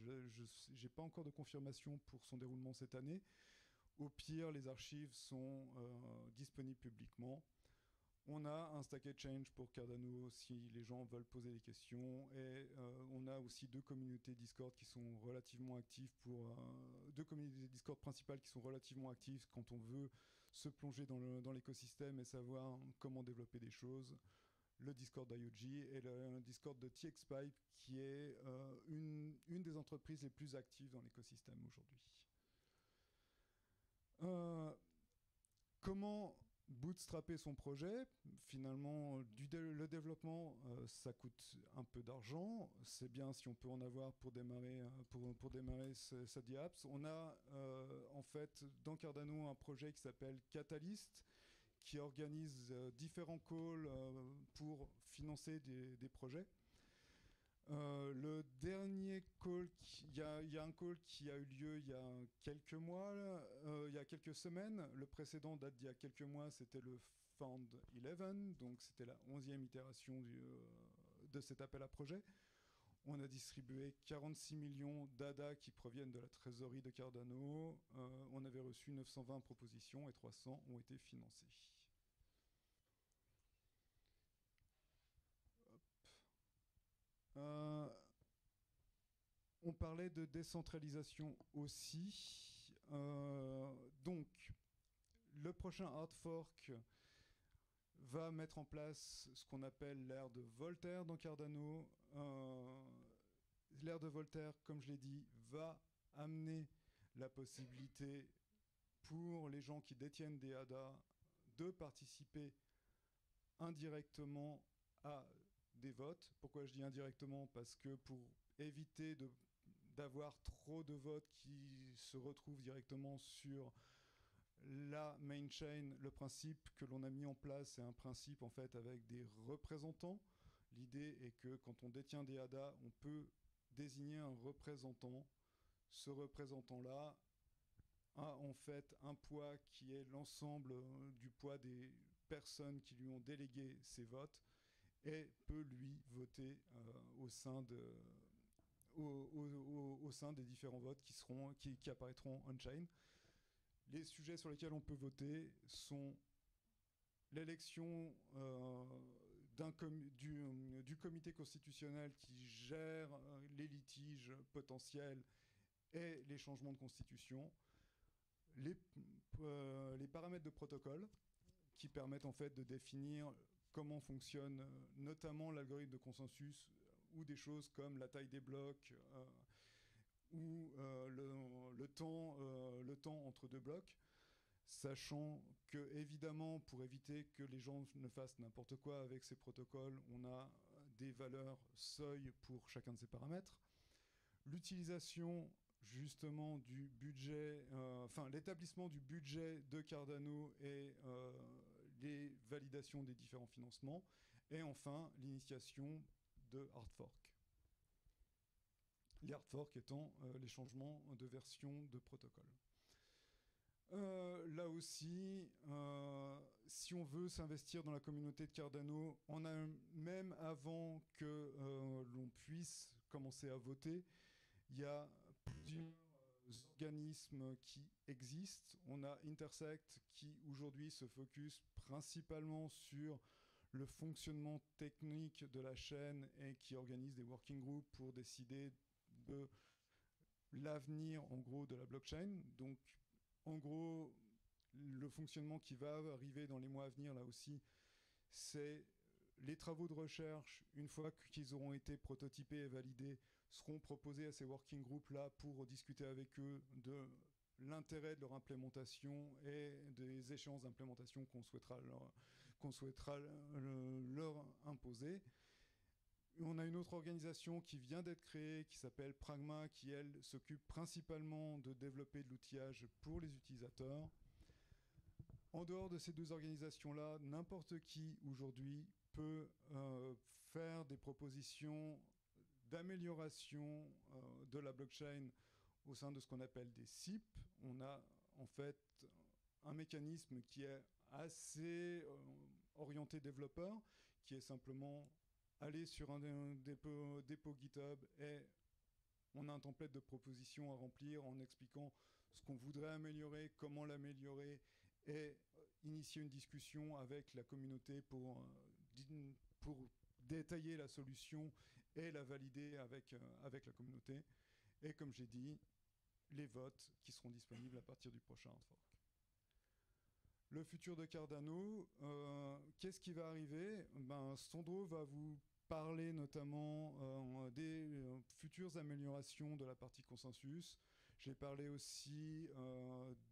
Je n'ai pas encore de confirmation pour son déroulement cette année. Au pire, les archives sont disponibles publiquement. On a un Stack Exchange pour Cardano si les gens veulent poser des questions. Et on a aussi deux communautés Discord qui sont relativement actives deux communautés Discord principales qui sont relativement actives quand on veut se plonger dans l'écosystème et savoir comment développer des choses. Le Discord d'IOG et le Discord de TXPipe qui est une des entreprises les plus actives dans l'écosystème aujourd'hui. Comment bootstrapper son projet? Finalement, le développement, ça coûte un peu d'argent. C'est bien si on peut en avoir pour démarrer, pour démarrer sa DApps. On a en fait dans Cardano un projet qui s'appelle Catalyst, qui organise différents calls pour financer des projets. Le dernier call, il y a un call qui a eu lieu il y a quelques mois, il y a quelques semaines. Le précédent date d'il y a quelques mois, c'était le Found 11, donc c'était la 11e itération de cet appel à projet. On a distribué 46 millions d'ADA qui proviennent de la trésorerie de Cardano. On avait reçu 920 propositions et 300 ont été financées. On parlait de décentralisation aussi. Donc, le prochain hard fork va mettre en place ce qu'on appelle l'ère de Voltaire dans Cardano. L'ère de Voltaire, comme je l'ai dit, va amener la possibilité pour les gens qui détiennent des ADA de participer indirectement à des votes. Pourquoi je dis indirectement? Parce que pour éviter d'avoir trop de votes qui se retrouvent directement sur la main chain. Le principe que l'on a mis en place, c'est un principe en fait avec des représentants. L'idée est que quand on détient des ADA, on peut désigner un représentant. Ce représentant-là a en fait un poids qui est l'ensemble du poids des personnes qui lui ont délégué ses votes et peut lui voter au sein des différents votes qui apparaîtront on-chain. Les sujets sur lesquels on peut voter sont l'élection du comité constitutionnel qui gère les litiges potentiels et les changements de constitution, les paramètres de protocole qui permettent en fait de définir comment fonctionne notamment l'algorithme de consensus ou des choses comme la taille des blocs ou le temps entre deux blocs, sachant que évidemment pour éviter que les gens ne fassent n'importe quoi avec ces protocoles, on a des valeurs seuil pour chacun de ces paramètres. L'utilisation justement du budget, l'établissement du budget de Cardano et les validations des différents financements, et enfin l'initiation de hard fork. Les hard forks étant les changements de version de protocole. Là aussi, si on veut s'investir dans la communauté de Cardano, même avant que l'on puisse commencer à voter, il y a plusieurs organismes qui existent. On a Intersect qui aujourd'hui se focus principalement sur le fonctionnement technique de la chaîne et qui organise des working groups pour décider de l'avenir en gros de la blockchain. Donc en gros, le fonctionnement qui va arriver dans les mois à venir là aussi, c'est les travaux de recherche, une fois qu'ils auront été prototypés et validés, seront proposés à ces working groups là pour discuter avec eux de l'intérêt de leur implémentation et des échéances d'implémentation qu'on souhaitera leur imposer. On a une autre organisation qui vient d'être créée, qui s'appelle Pragma, qui, elle, s'occupe principalement de développer de l'outillage pour les utilisateurs. En dehors de ces deux organisations-là, n'importe qui, aujourd'hui, peut faire des propositions d'amélioration de la blockchain au sein de ce qu'on appelle des SIP. On a, en fait, un mécanisme qui est assez orienté développeur, qui est simplement aller sur un dépôt GitHub et on a un template de propositions à remplir en expliquant ce qu'on voudrait améliorer, comment l'améliorer et initier une discussion avec la communauté pour détailler la solution et la valider avec la communauté. Et comme j'ai dit, les votes qui seront disponibles à partir du prochain hard fork. Le futur de Cardano, qu'est-ce qui va arriver? Sandro va vous parler notamment des futures améliorations de la partie consensus. J'ai parlé aussi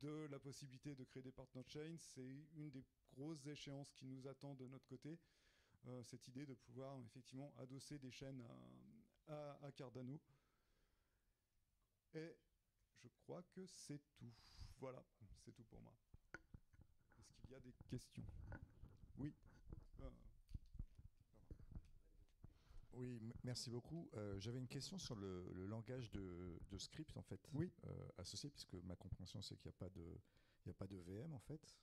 de la possibilité de créer des partner chains. C'est une des grosses échéances qui nous attend de notre côté. Cette idée de pouvoir effectivement adosser des chaînes à Cardano. Et je crois que c'est tout. Voilà, c'est tout pour moi. Est-ce qu'il y a des questions? Oui. Oui, merci beaucoup. J'avais une question sur le langage de script en fait, oui. Associé, puisque ma compréhension c'est qu'il n'y a pas de VM en fait.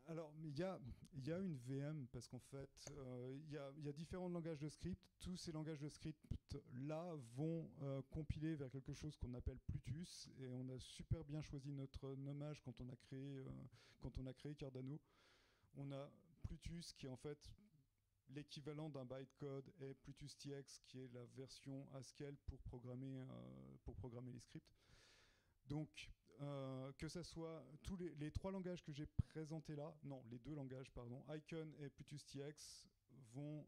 Alors, il y a une VM parce qu'en fait, il y a différents langages de script. Tous ces langages de script-là vont compiler vers quelque chose qu'on appelle Plutus. Et on a super bien choisi notre nommage quand on a créé Cardano. On a Plutus qui est en fait l'équivalent d'un bytecode et Plutus TX qui est la version Haskell pour programmer les scripts. Donc, que ce soit tous les trois langages que j'ai présentés là, non, les deux langages, pardon, Icon et Plutus TX vont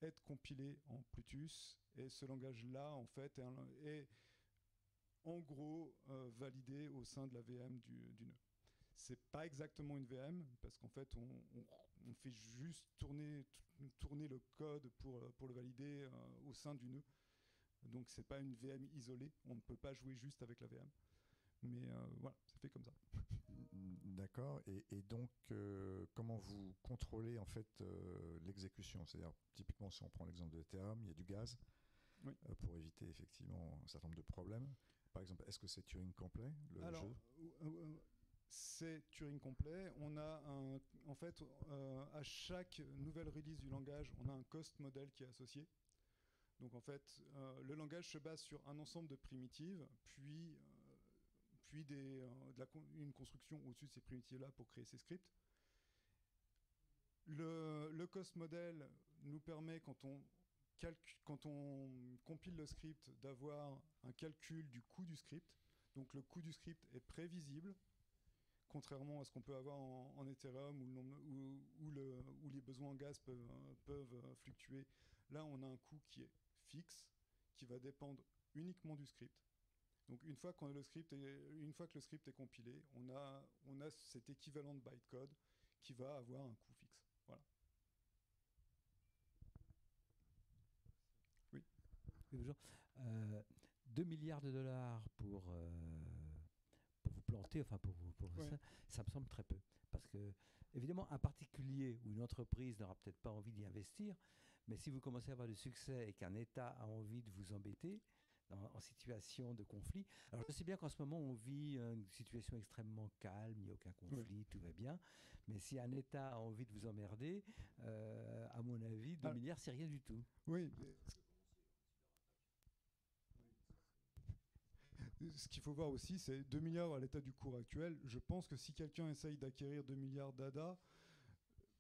être compilés en Plutus et ce langage-là, en fait, est en gros validé au sein de la VM du nœud. C'est pas exactement une VM parce qu'en fait, on fait juste tourner le code pour le valider au sein du nœud. Donc c'est pas une VM isolée, on ne peut pas jouer juste avec la VM. Mais voilà, c'est fait comme ça. D'accord. Et donc, comment vous contrôlez en fait l'exécution? C'est-à-dire, typiquement, si on prend l'exemple de Ethereum, il y a du gaz Oui. Pour éviter effectivement un certain nombre de problèmes. Par exemple, est-ce que c'est Turing complet, le Alors, jeu? c'est Turing complet. On a en fait, à chaque nouvelle release du langage, on a un cost model qui est associé. Donc en fait, le langage se base sur un ensemble de primitives, puis une construction au-dessus de ces primitives-là pour créer ces scripts. Le cost model nous permet, quand on compile le script, d'avoir un calcul du coût du script. Donc le coût du script est prévisible, contrairement à ce qu'on peut avoir en Ethereum où les besoins en gaz peuvent fluctuer. Là, on a un coût qui est fixe, qui va dépendre uniquement du script. Donc une fois que le script est compilé, on a cet équivalent de bytecode qui va avoir un coût fixe. Voilà. Oui. Oui, bonjour. 2 milliards de dollars pour vous planter, enfin pour Ouais. ça me semble très peu. Parce que, évidemment, un particulier ou une entreprise n'aura peut-être pas envie d'y investir, mais si vous commencez à avoir du succès et qu'un État a envie de vous embêter en situation de conflit. Alors je sais bien qu'en ce moment on vit une situation extrêmement calme, il n'y a aucun conflit, tout va bien, mais si un État a envie de vous emmerder, à mon avis, 2 milliards c'est rien du tout. Oui. Ce qu'il faut voir aussi, c'est 2 milliards à l'état du cours actuel. Je pense que si quelqu'un essaye d'acquérir 2 milliards d'ADA,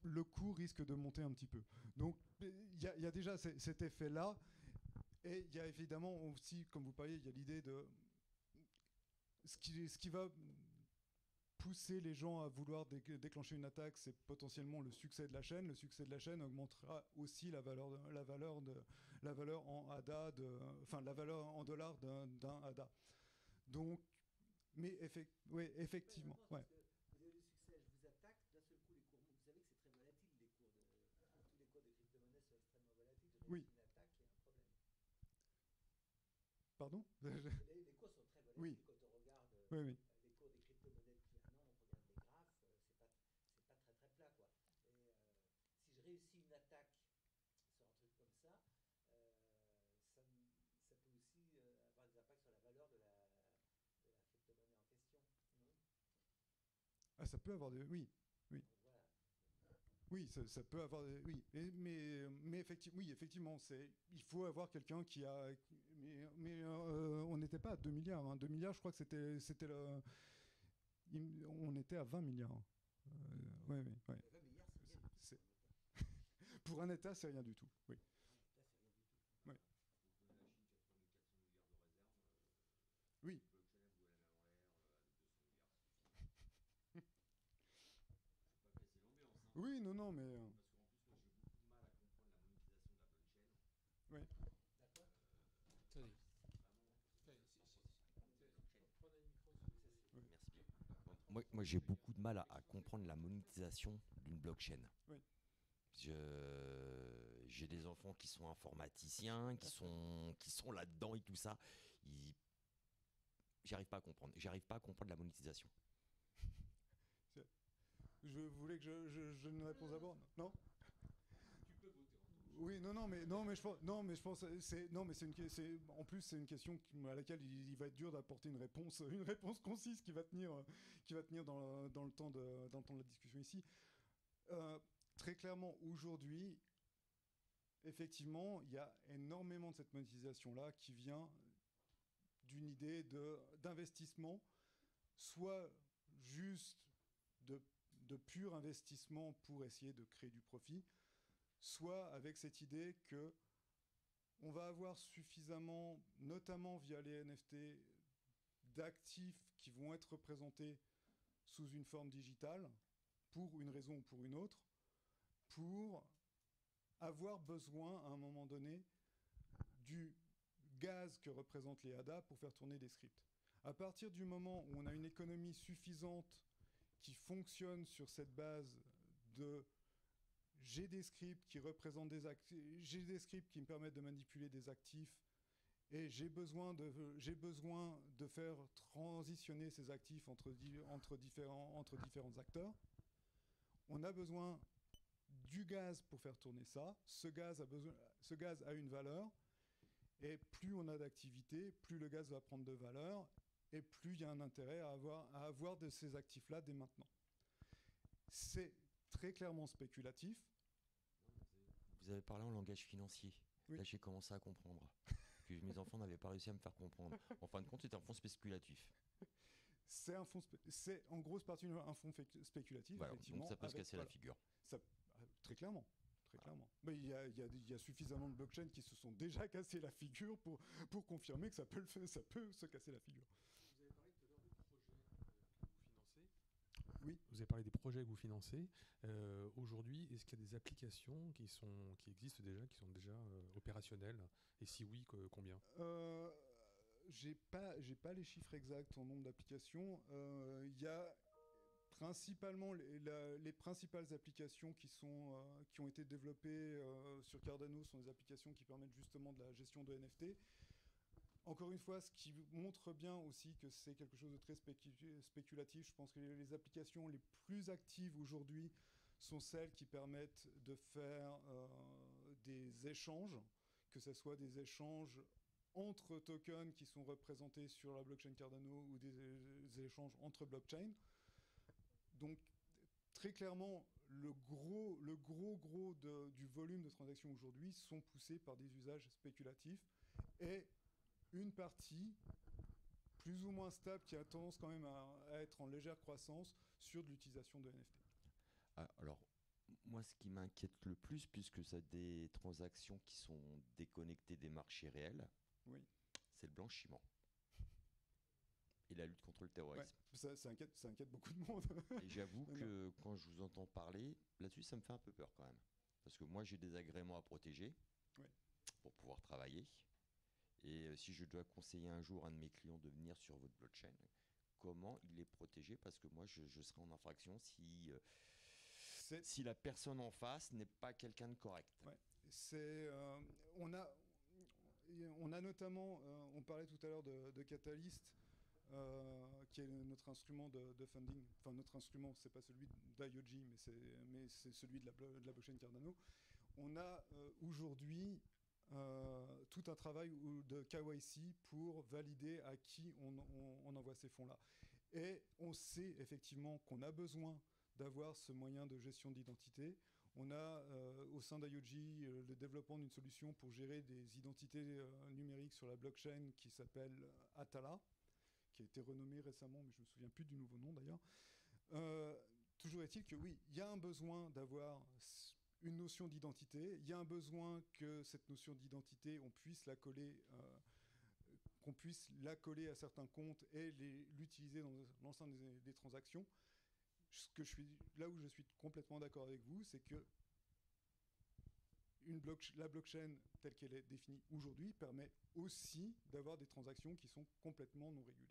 le coût risque de monter un petit peu. Donc il y a déjà cet effet-là. Et il y a évidemment aussi, comme vous parliez, il y a l'idée de ce qui va pousser les gens à vouloir déclencher une attaque, c'est potentiellement le succès de la chaîne. Le succès de la chaîne augmentera aussi la valeur en ADA, la valeur en dollars d'un ADA. Donc, mais oui, effectivement. Ouais. Vous avez du succès, je vous attaque, d'un seul coup les cours montent. Vous savez que c'est très volatile, tous les cours de crypto-monnaies sont extrêmement volatiles. Je Oui. réussis une attaque, il y a un problème. Pardon? Les cours sont très volatiles. Oui. Quand on regarde Oui, oui. les cours des crypto-monnaies depuis un an, on regarde les graphes, c'est pas très très plat, quoi. Et si je réussis une attaque sur un truc comme ça, ça peut aussi avoir des impacts sur la valeur de la crypto-monnaie en question, non? Ah, ça peut avoir des... Oui, oui. Voilà. Oui, ça peut avoir... Oui, mais effectivement, il faut avoir quelqu'un qui a... Mais on n'était pas à 2 milliards. Hein. 2 milliards, je crois que c'était le... On était à 20 milliards. Oui. 20 milliards, c'est rien du tout. C'est- Pour un État, c'est rien du tout. Oui. Oui. Oui. Oui, non, mais... Oui. D'accord. Attendez. Prenez le micro si vous voulez. Merci bien. Moi, j'ai beaucoup de mal à comprendre la monétisation d'une blockchain. Oui. J'ai des enfants qui sont informaticiens, qui sont là-dedans et tout ça. J'arrive pas à comprendre. J'arrive pas à comprendre la monétisation. Je voulais que je donne une réponse d'abord. Non. Tu peux voter. Oui, mais je pense, en plus c'est une question à laquelle il va être dur d'apporter une réponse concise qui va tenir dans le temps de la discussion ici. Très clairement, aujourd'hui, effectivement, il y a énormément de cette monétisation-là qui vient d'une idée d'investissement, soit juste de pur investissement pour essayer de créer du profit, soit avec cette idée que on va avoir suffisamment, notamment via les NFT, d'actifs qui vont être représentés sous une forme digitale, pour une raison ou pour une autre, pour avoir besoin à un moment donné du gaz que représentent les ADA pour faire tourner des scripts. À partir du moment où on a une économie suffisante qui fonctionne sur cette base de j'ai des scripts qui représentent j'ai des scripts qui me permettent de manipuler des actifs et j'ai besoin de faire transitionner ces actifs entre différents acteurs. On a besoin du gaz pour faire tourner ça. Ce gaz a une valeur, et plus on a d'activité, plus le gaz va prendre de valeur, et plus il y a un intérêt à avoir de ces actifs-là dès maintenant. C'est très clairement spéculatif. Vous avez parlé en langage financier. Oui. Là, j'ai commencé à comprendre que mes enfants n'avaient pas réussi à me faire comprendre. En fin de compte, c'est un fonds spéculatif. C'est en grosse partie un fonds spéculatif, Voilà, effectivement. donc ça peut se casser la voilà. figure. Très clairement. Très clairement. Mais il y a suffisamment de blockchains qui se sont déjà cassé la figure pour confirmer que ça peut se casser la figure. Vous avez parlé des projets que vous financez. Aujourd'hui, est-ce qu'il y a des applications qui existent déjà, qui sont déjà opérationnelles? Et si oui, combien? J'ai pas les chiffres exacts en nombre d'applications. Il y a principalement les principales applications qui ont été développées sur Cardano sont des applications qui permettent justement de la gestion de NFT. Encore une fois, ce qui montre bien aussi que c'est quelque chose de très spéculatif. Je pense que les applications les plus actives aujourd'hui sont celles qui permettent de faire des échanges, que ce soit des échanges entre tokens qui sont représentés sur la blockchain Cardano ou des échanges entre blockchains. Donc, très clairement, le gros du volume de transactions aujourd'hui sont poussés par des usages spéculatifs et une partie plus ou moins stable qui a tendance quand même à être en légère croissance sur de l'utilisation de NFT. Alors, moi, ce qui m'inquiète le plus, puisque c'est des transactions qui sont déconnectées des marchés réels, oui, c'est le blanchiment et la lutte contre le terrorisme. Ouais, ça inquiète beaucoup de monde. Et j'avoue que quand je vous entends parler, là-dessus, ça me fait un peu peur quand même. Parce que moi, j'ai des agréments à protéger pour pouvoir travailler. Et si je dois conseiller un jour à un de mes clients de venir sur votre blockchain, comment il est protégé? Parce que moi, je serai en infraction si la personne en face n'est pas quelqu'un de correct. Ouais. On a notamment, on parlait tout à l'heure de Catalyst, qui est notre instrument de funding. Enfin, notre instrument, c'est pas celui d'IOG, mais c'est celui de la blockchain Cardano. On a aujourd'hui tout un travail de KYC pour valider à qui on envoie ces fonds-là. Et on sait effectivement qu'on a besoin d'avoir ce moyen de gestion d'identité. On a au sein d'IOG le développement d'une solution pour gérer des identités numériques sur la blockchain qui s'appelle Atala, qui a été renommée récemment, mais je ne me souviens plus du nouveau nom d'ailleurs. Toujours est-il que oui, il y a un besoin d'avoir une notion d'identité, il y a un besoin que cette notion d'identité, qu'on puisse la coller à certains comptes et l'utiliser dans l'ensemble des transactions. Là où je suis complètement d'accord avec vous, c'est que la blockchain telle qu'elle est définie aujourd'hui permet aussi d'avoir des transactions qui sont complètement non régulées.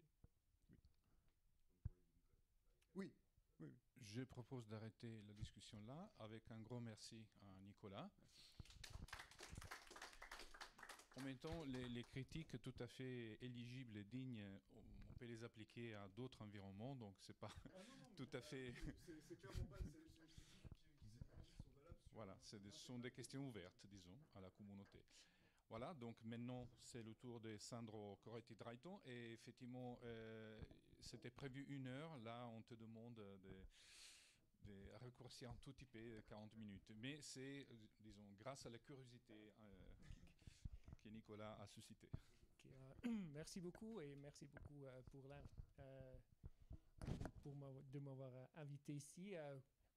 Oui. Oui. Je propose d'arrêter la discussion là avec un grand merci à Nicolas. En même temps, les critiques tout à fait éligibles et dignes, on peut les appliquer à d'autres environnements, donc c'est pas tout à fait. C'est clairement pas. Voilà, ce sont des questions ouvertes, disons, à la communauté. Voilà, donc maintenant c'est le tour de Sandro Coretti-Drayton et effectivement c'était prévu 1 heure, là on te demande de raccourcir un tout petit peu 40 minutes. Mais c'est, disons, grâce à la curiosité que Nicolas a suscité. Okay, merci beaucoup et merci beaucoup de m'avoir invité ici.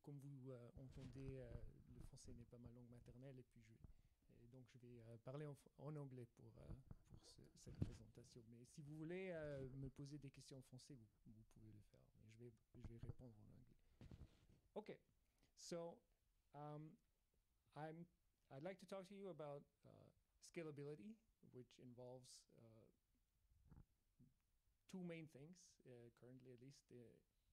Comme vous entendez, le français n'est pas ma langue maternelle et puis donc je vais parler en anglais pour cette présentation. Mais si vous voulez me poser des questions en français, vous pouvez le faire. Mais je vais répondre en anglais. Okay, so I'd like to talk to you about scalability, which involves two main things, currently at least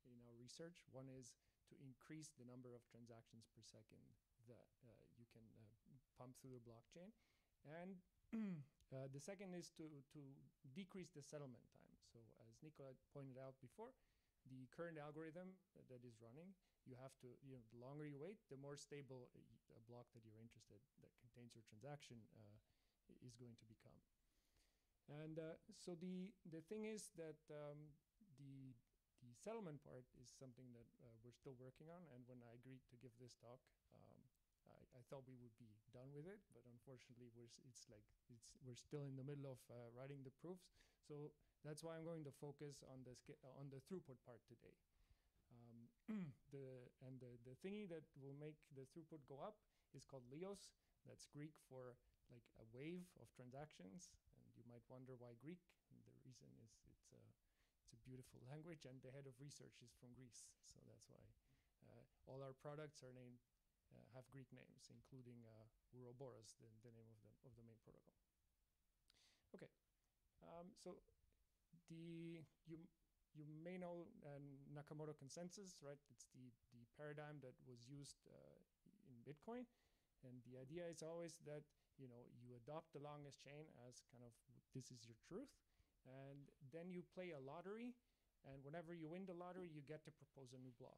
in our research. One is to increase the number of transactions per second that you can pump through the blockchain. And The second is to decrease the settlement time. So as Nicola pointed out before, the current algorithm that is running, you have to, the longer you wait, the more stable a block that you're interested that contains your transaction is going to become. And so the thing is that the settlement part is something that we're still working on. And when I agreed to give this talk, I thought we would be done with it, but unfortunately, we're still in the middle of writing the proofs. So that's why I'm going to focus on the throughput part today. The thingy that will make the throughput go up is called Leos. That's Greek for like a wave of transactions. And you might wonder why Greek. And the reason is it's a beautiful language, and the head of research is from Greece. So that's why all our products are named. Have Greek names, including Ouroboros, the name of the main protocol. Okay, so you may know Nakamoto consensus, right? It's the paradigm that was used in Bitcoin, and the idea is always that you adopt the longest chain as kind of this is your truth, and then you play a lottery, and whenever you win the lottery, you get to propose a new block.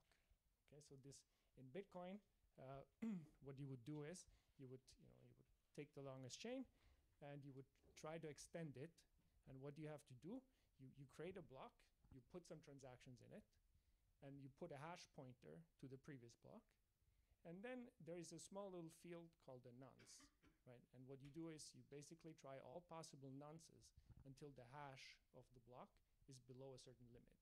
Okay, so this in Bitcoin. What you would do is you would take the longest chain and you would try to extend it. And what you have to do, you create a block, you put some transactions in it, and you put a hash pointer to the previous block. And then there is a small little field called a nonce, right? And what you do is you basically try all possible nonces until the hash of the block is below a certain limit.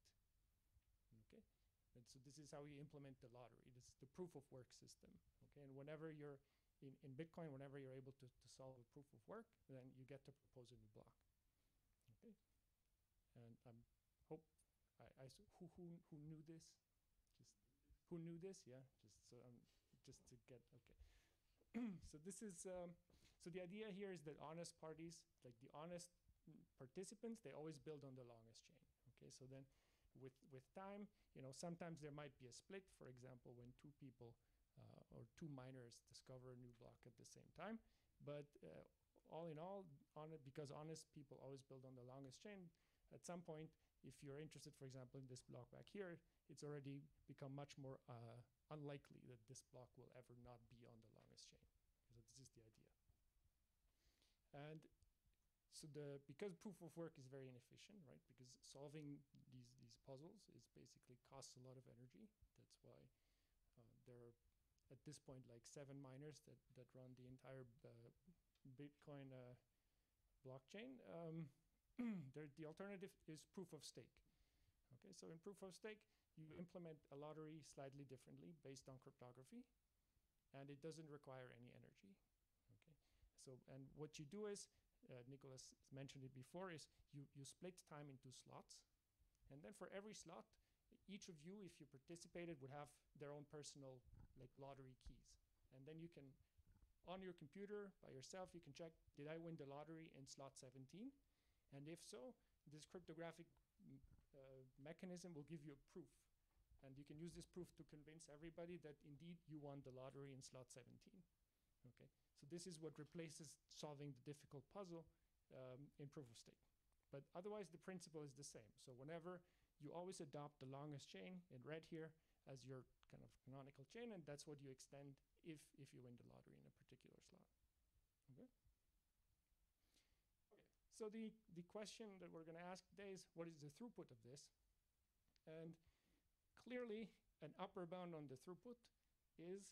Okay? And so this is how you implement the lottery. This is the proof of work system. Okay, and whenever you're in Bitcoin, whenever you're able to solve a proof of work, then you get to propose a new block. Okay, and who knew this? Who knew this? Yeah, just to get okay. So this is so the idea here is that honest parties, like the honest participants, they always build on the longest chain. Okay, so then. With time, sometimes there might be a split. For example, when two people or two miners discover a new block at the same time. But all in all, because honest people always build on the longest chain, at some point, if you're interested, for example, in this block back here, it's already become much more unlikely that this block will ever not be on the longest chain. So this is the idea. And so because proof of work is very inefficient, right? Because solving these puzzles is basically costs a lot of energy. That's why there are at this point like 7 miners that run the entire Bitcoin blockchain. The alternative is proof of stake. Okay, so in proof of stake, you implement a lottery slightly differently based on cryptography, and it doesn't require any energy. Okay, so and what you do is Nicholas mentioned it before, is you split time into slots. And then for every slot, each of you, if you participated, would have their own personal lottery keys. And then you can, on your computer, by yourself, you can check, did I win the lottery in slot 17? And if so, this cryptographic mechanism will give you a proof. And you can use this proof to convince everybody that indeed you won the lottery in slot 17. Okay, so this is what replaces solving the difficult puzzle in proof of stake. But otherwise, the principle is the same. So whenever you always adopt the longest chain in red here as your kind of canonical chain, and that's what you extend if you win the lottery in a particular slot. Okay. Okay. So the question that we're going to ask today is, what is the throughput of this? And clearly, an upper bound on the throughput is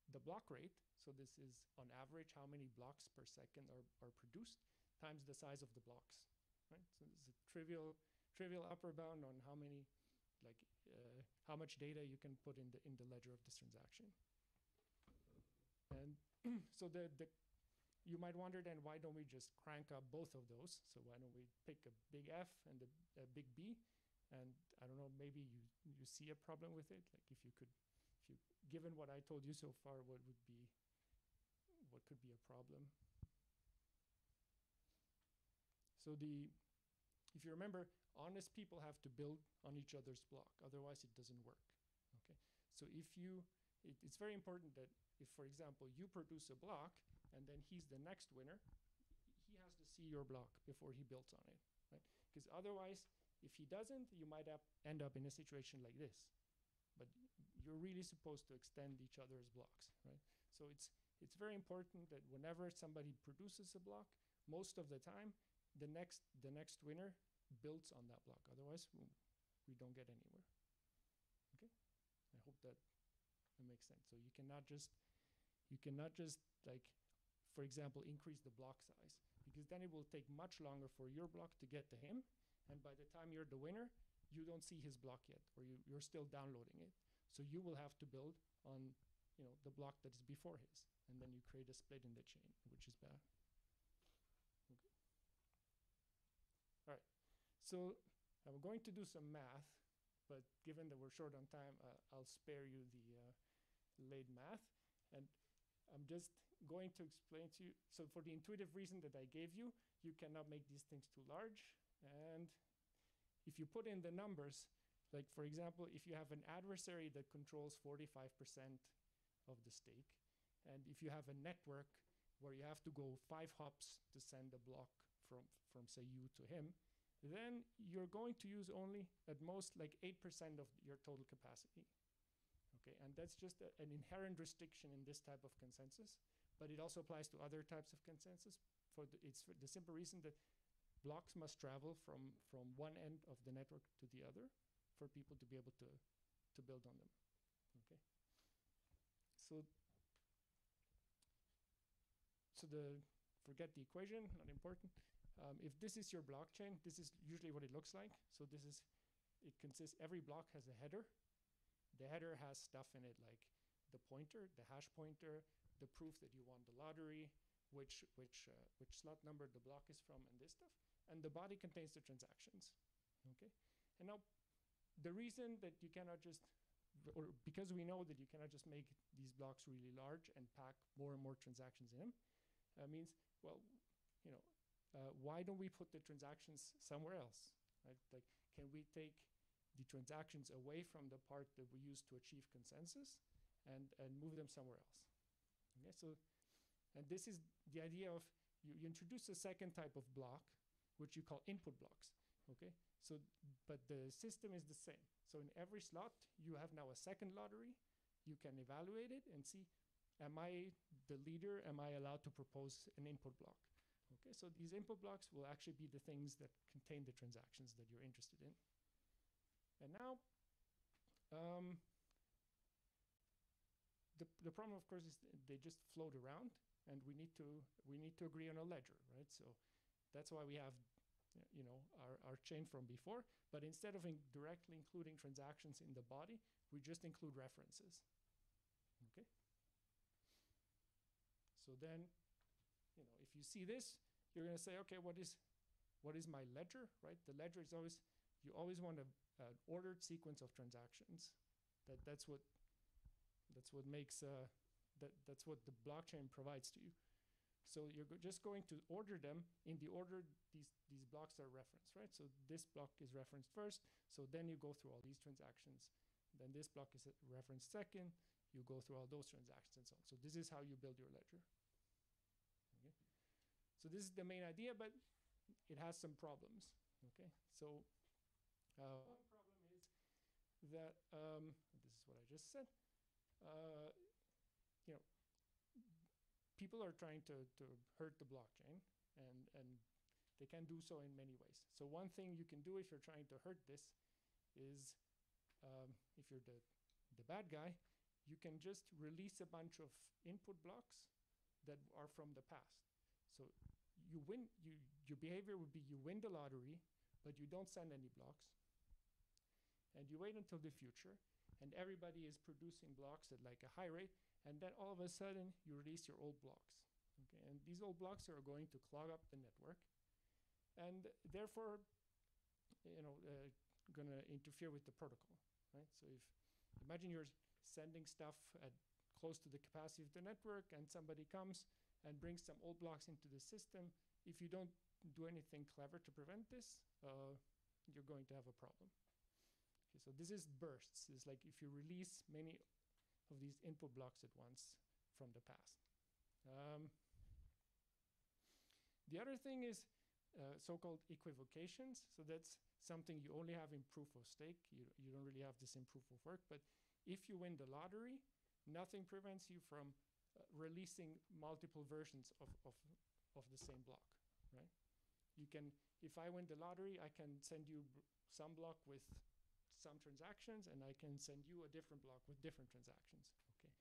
the block rate. So this is on average how many blocks per second are produced times the size of the blocks, right? So this is a trivial upper bound on how many, how much data you can put in the ledger of this transaction. And so you might wonder then, why don't we just crank up both of those? So why don't we pick a big F and a big B? And I don't know, maybe you see a problem with it. Like if you given what I told you so far, what could be a problem? So if you remember, honest people have to build on each other's block, otherwise it doesn't work. Okay, so it's very important that if, for example, you produce a block and then he's the next winner, see your block before he builds on it, right? Because otherwise, if he doesn't, you might end up in a situation like this. But you're really supposed to extend each other's blocks, right? So it's very important that whenever somebody produces a block, most of the time, the next winner builds on that block. Otherwise, we don't get anywhere. Okay, I hope that makes sense. So you cannot just like, for example, increase the block size, because then it will take much longer for your block to get to him, and by the time you're the winner, you don't see his block yet, or you're still downloading it. So you will have to build on, the block that is before his, and then you create a split in the chain, which is bad. Okay. All right. So I'm going to do some math, but given that we're short on time, I'll spare you the laid math, and I'm just going to explain to you. So for the intuitive reason that I gave you, you cannot make these things too large. And if you put in the numbers, like for example, if you have an adversary that controls 45% of the stake, and if you have a network where you have to go 5 hops to send a block from say you to him, then you're going to use only at most like 8% of your total capacity. Okay, and that's just an inherent restriction in this type of consensus, but it also applies to other types of consensus. It's for the simple reason that blocks must travel from one end of the network to the other for people to be able to build on them. Okay. So forget the equation, not important. If this is your blockchain, this is usually what it looks like. So every block has a header. The header has stuff in it like the pointer, the hash pointer, the proof that you won the lottery, which slot number the block is from, and this stuff. And the body contains the transactions. Okay. And now, the reason that you cannot just, or because we know that you cannot just make these blocks really large and pack more and more transactions in them, means, well, why don't we put the transactions somewhere else? Right? Like, can we take the transactions away from the part that we use to achieve consensus and move them somewhere else? Okay, so, and this is the idea of, you introduce a second type of block, which you call input blocks. Okay, so, but the system is the same. So in every slot, you have now a second lottery. You can evaluate it and see, am I the leader? Am I allowed to propose an input block? Okay, so these input blocks will actually be the things that contain the transactions that you're interested in. And now, the problem, of course, is they just float around, and we need to agree on a ledger, right? So that's why we have, our chain from before. But instead of directly including transactions in the body, we just include references. Okay. So then, if you see this, you're going to say, okay, what is my ledger, right? The ledger is always, you always want an ordered sequence of transactions. That's what makes that's what the blockchain provides to you. So you're just going to order them in the order these blocks are referenced, right? So this block is referenced first. So then you go through all these transactions. Then this block is referenced second. You go through all those transactions and so on. So this is how you build your ledger. Okay. So this is the main idea, but it has some problems. Okay. So one problem is that this is what I just said. People are trying to hurt the blockchain, and they can do so in many ways. So one thing you can do if you're trying to hurt this is, if you're the bad guy, you can just release a bunch of input blocks that are from the past. So you win. Your behavior would be, you win the lottery, but you don't send any blocks, and you wait until the future, and everybody is producing blocks at like a high rate, and then all of a sudden you release your old blocks. Okay, and these old blocks are going to clog up the network, and therefore, going to interfere with the protocol, right? So if imagine you're sending stuff at close to the capacity of the network, and somebody comes and brings some old blocks into the system. If you don't do anything clever to prevent this, you're going to have a problem. Okay, so this is bursts. It's like if you release many of these input blocks at once from the past. The other thing is so-called equivocations. So that's something you only have in proof of stake. You don't really have this in proof of work. But if you win the lottery, nothing prevents you from releasing multiple versions of the same block, right? You can, if I win the lottery, I can send you some block with some transactions, and I can send you a different block with different transactions, okay?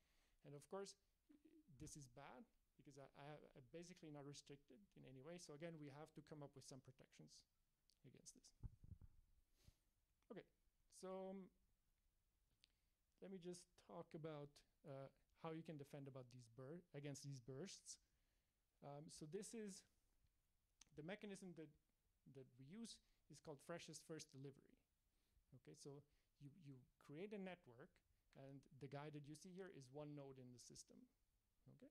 And of course, this is bad because I'm basically not restricted in any way. So again, we have to come up with some protections against this. Okay, so let me just talk about how you can defend about against these bursts. So this is the mechanism that we use is called freshest first delivery. Okay, so you create a network, and the guy that you see here is one node in the system. Okay,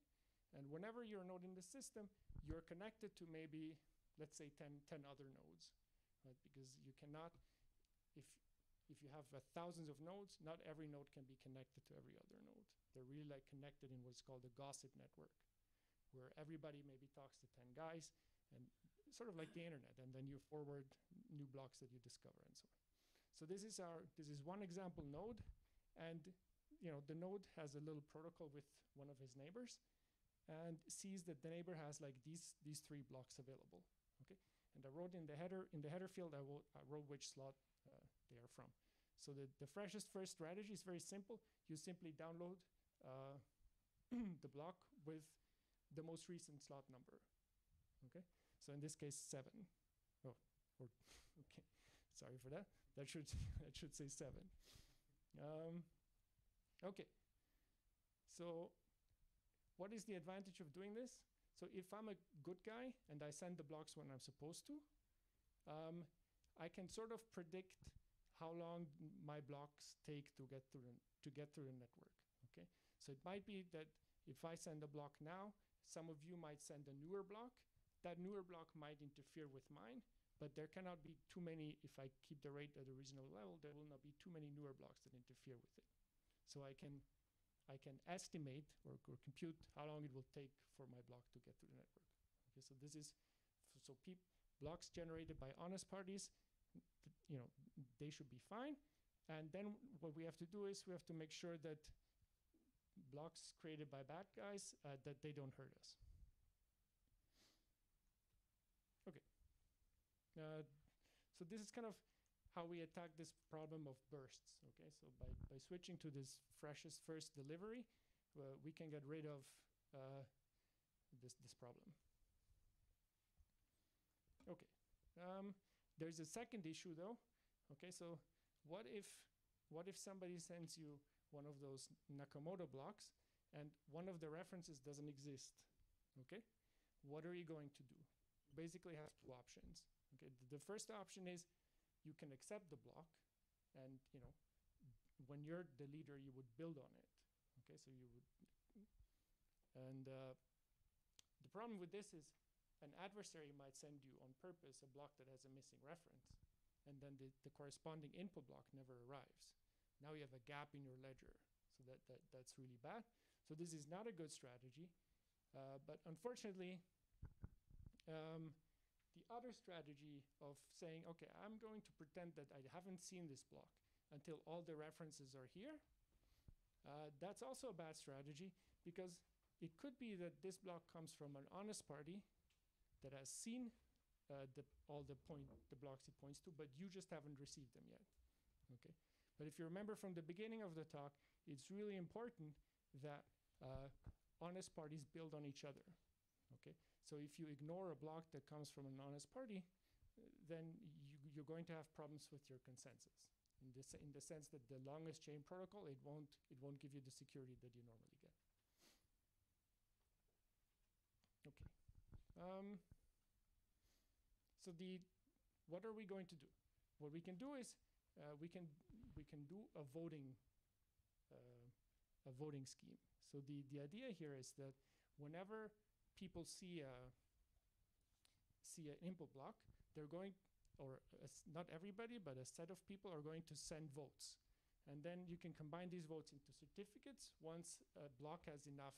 and whenever you're a node in the system, you're connected to maybe, let's say, 10 other nodes, right? Because you cannot, if you have thousands of nodes, not every node can be connected to every other node. They're really like connected in what's called a gossip network, where everybody maybe talks to 10 guys, and sort of like the internet, and then you forward new blocks that you discover and so on. So this is one example node, and the node has a little protocol with one of his neighbors, and sees that the neighbor has like these 3 blocks available. Okay, and I wrote in the header field I wrote which slot they are from. So the freshest first strategy is very simple. You simply download the block with the most recent slot number. Okay, so in this case 7. Oh, okay, sorry for that. That should say 7. Okay, so what is the advantage of doing this? So if I'm a good guy and I send the blocks when I'm supposed to, I can sort of predict how long my blocks take to get through the network. Okay, so it might be that if I send a block now, some of you might send a newer block. That newer block might interfere with mine, but there cannot be too many. If I keep the rate at a reasonable level, there will not be too many newer blocks that interfere with it. So I can estimate or compute how long it will take for my block to get to the network. Okay, so this is blocks generated by honest parties, they should be fine. And then what we have to do is we have to make sure that blocks created by bad guys, that they don't hurt us. Okay. So this is kind of how we attack this problem of bursts. Okay, so by switching to this freshest first delivery, we can get rid of this problem. Okay, there's a second issue though. Okay, so what if somebody sends you one of those Nakamoto blocks and one of the references doesn't exist? Okay, what are you going to do? Basically have 2 options. Okay, the first option is you can accept the block, and when you're the leader, you would build on it. Okay, so you would, and the problem with this is an adversary might send you on purpose a block that has a missing reference, and then the corresponding input block never arrives. Now you have a gap in your ledger, so that's really bad. So this is not a good strategy, but unfortunately, the other strategy of saying, okay, I'm going to pretend that I haven't seen this block until all the references are here, that's also a bad strategy, because it could be that this block comes from an honest party that has seen all the blocks it points to, but you just haven't received them yet. Okay, but if you remember from the beginning of the talk, it's really important that honest parties build on each other. Okay, so if you ignore a block that comes from an honest party, then you're going to have problems with your consensus. In the sense that the longest chain protocol, it won't give you the security that you normally get. Okay. So what are we going to do? What we can do is we can do a voting scheme. So the idea here is that whenever people see an input block, they're going, not everybody, but a set of people are going to send votes, and then you can combine these votes into certificates once a block has enough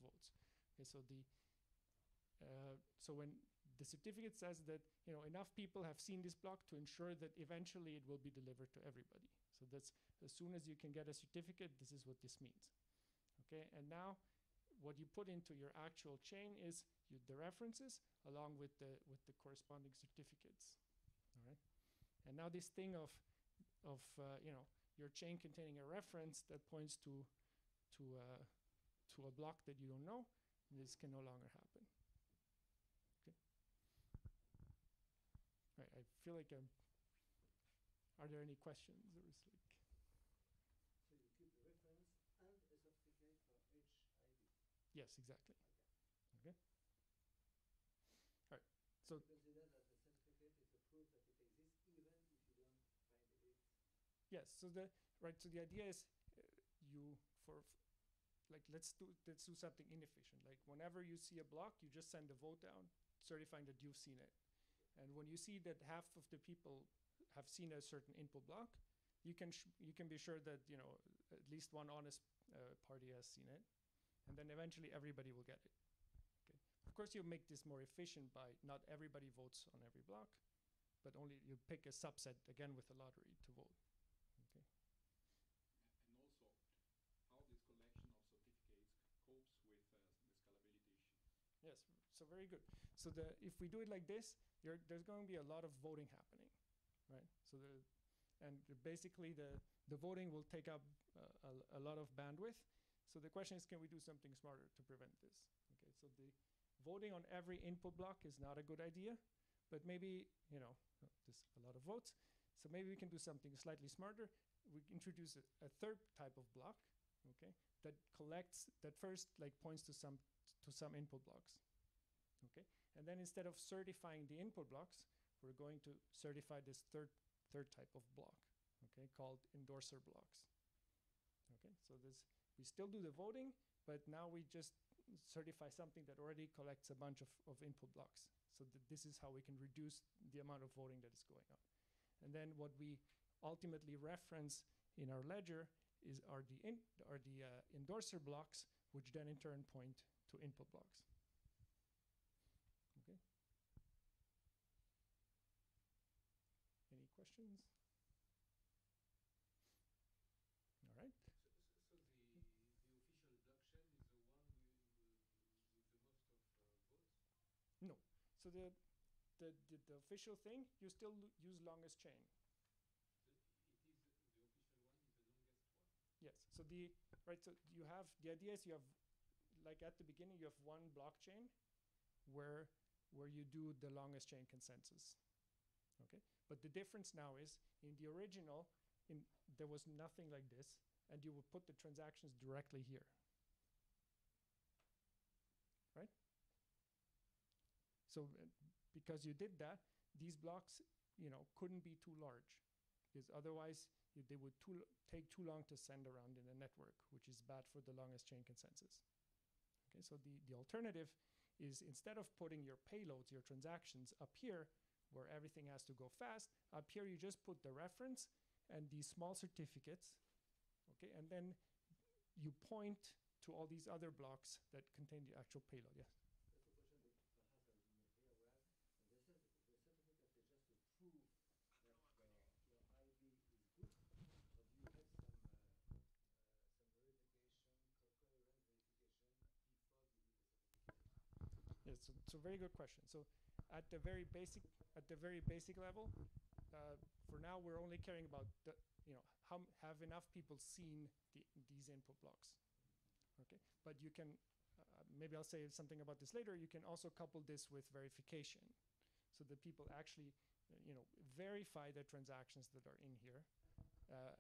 votes. Okay, so So when the certificate says that enough people have seen this block to ensure that eventually it will be delivered to everybody. So that's as soon as you can get a certificate, this is what this means. Okay, and now what you put into your actual chain is the references along with the corresponding certificates. All right, and now this thing of your chain containing a reference that points to a block that you don't know, this can no longer happen. Okay. Right, I feel like are there any questions? Or is like so you keep the reference and a certificate for each ID. Yes, exactly. Okay. All right. So you consider that the certificate is a proof that it exists even if you don't find it. yes. So the idea is let's do something inefficient. Like whenever you see a block, you just send a vote down certifying that you've seen it. And when you see that half of the people have seen a certain input block, you can be sure that at least one honest party has seen it, and then eventually everybody will get it. Okay. Of course, you make this more efficient by not everybody votes on every block, but only you pick a subset again with a lottery to vote. Okay. And also, how this collection of certificates copes with the scalability issue. Yes, so very good. So if we do it like this, there's going to be a lot of voting happening, right? So basically the voting will take up a lot of bandwidth. So the question is, can we do something smarter to prevent this? Okay, so the voting on every input block is not a good idea, but maybe there's a lot of votes. So maybe we can do something slightly smarter. We introduce a third type of block, okay, that first points to some input blocks. Okay, and then instead of certifying the input blocks, we're going to certify this third type of block, okay, called endorser blocks. Okay, so we still do the voting, but now we just certify something that already collects a bunch of input blocks. So this is how we can reduce the amount of voting that is going on. And then what we ultimately reference in our ledger are the endorser blocks, which then in turn point to input blocks. Okay. Any questions? All right. So the official blockchain is the one with the most of votes? No. So the official thing, you still use longest chain. The official one is the longest one. Yes. So you have the idea is you have, like at the beginning, you have one blockchain where you do the longest chain consensus. Okay. But the difference now is in the original, there was nothing like this, and you would put the transactions directly here. Right? So because you did that, these blocks, couldn't be too large, because otherwise they would take too long to send around in the network, which is bad for the longest chain consensus. Okay, so the alternative is, instead of putting your payloads, your transactions up here, where everything has to go fast, up here you just put the reference and these small certificates, okay, and then you point to all these other blocks that contain the actual payload. Yes. That's a question that perhaps I was not here aware. The certificate is just to prove that your ID is good, or do you have some verification, coherence verification before you give the certificate? Yes, so very good question. So at the very basic level, for now we're only caring about how have enough people seen these input blocks. Okay, but you can maybe I'll say something about this later. You can also couple this with verification, so that people actually verify the transactions that are in here,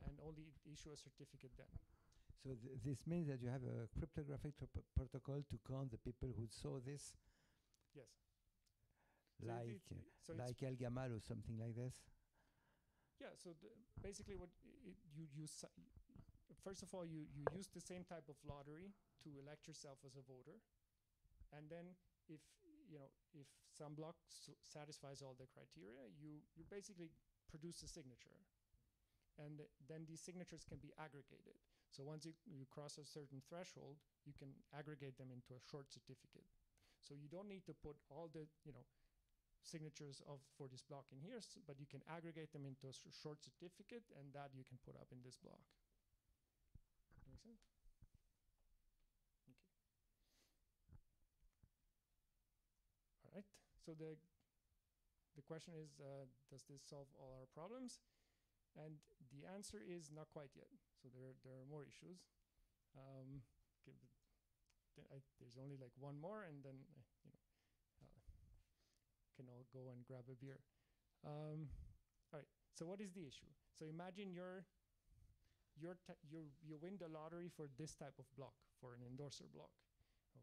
and only issue a certificate then. So this means that you have a cryptographic protocol to count the people who saw this? Yes. Like El Gamal or something like this? Yeah, so basically what you use, first of all, you use the same type of lottery to elect yourself as a voter. And then if some block satisfies all the criteria, you basically produce a signature. And then these signatures can be aggregated. So once you cross a certain threshold, you can aggregate them into a short certificate. So you don't need to put all the, signatures for this block in here, but you can aggregate them into a short certificate, and that you can put up in this block. Make sense? Okay. All right. So the question is, does this solve all our problems? And the answer is not quite yet. So there are more issues. There's only like one more, and then can all go and grab a beer. All right. So what is the issue? So imagine you win the lottery for this type of block, for an endorser block,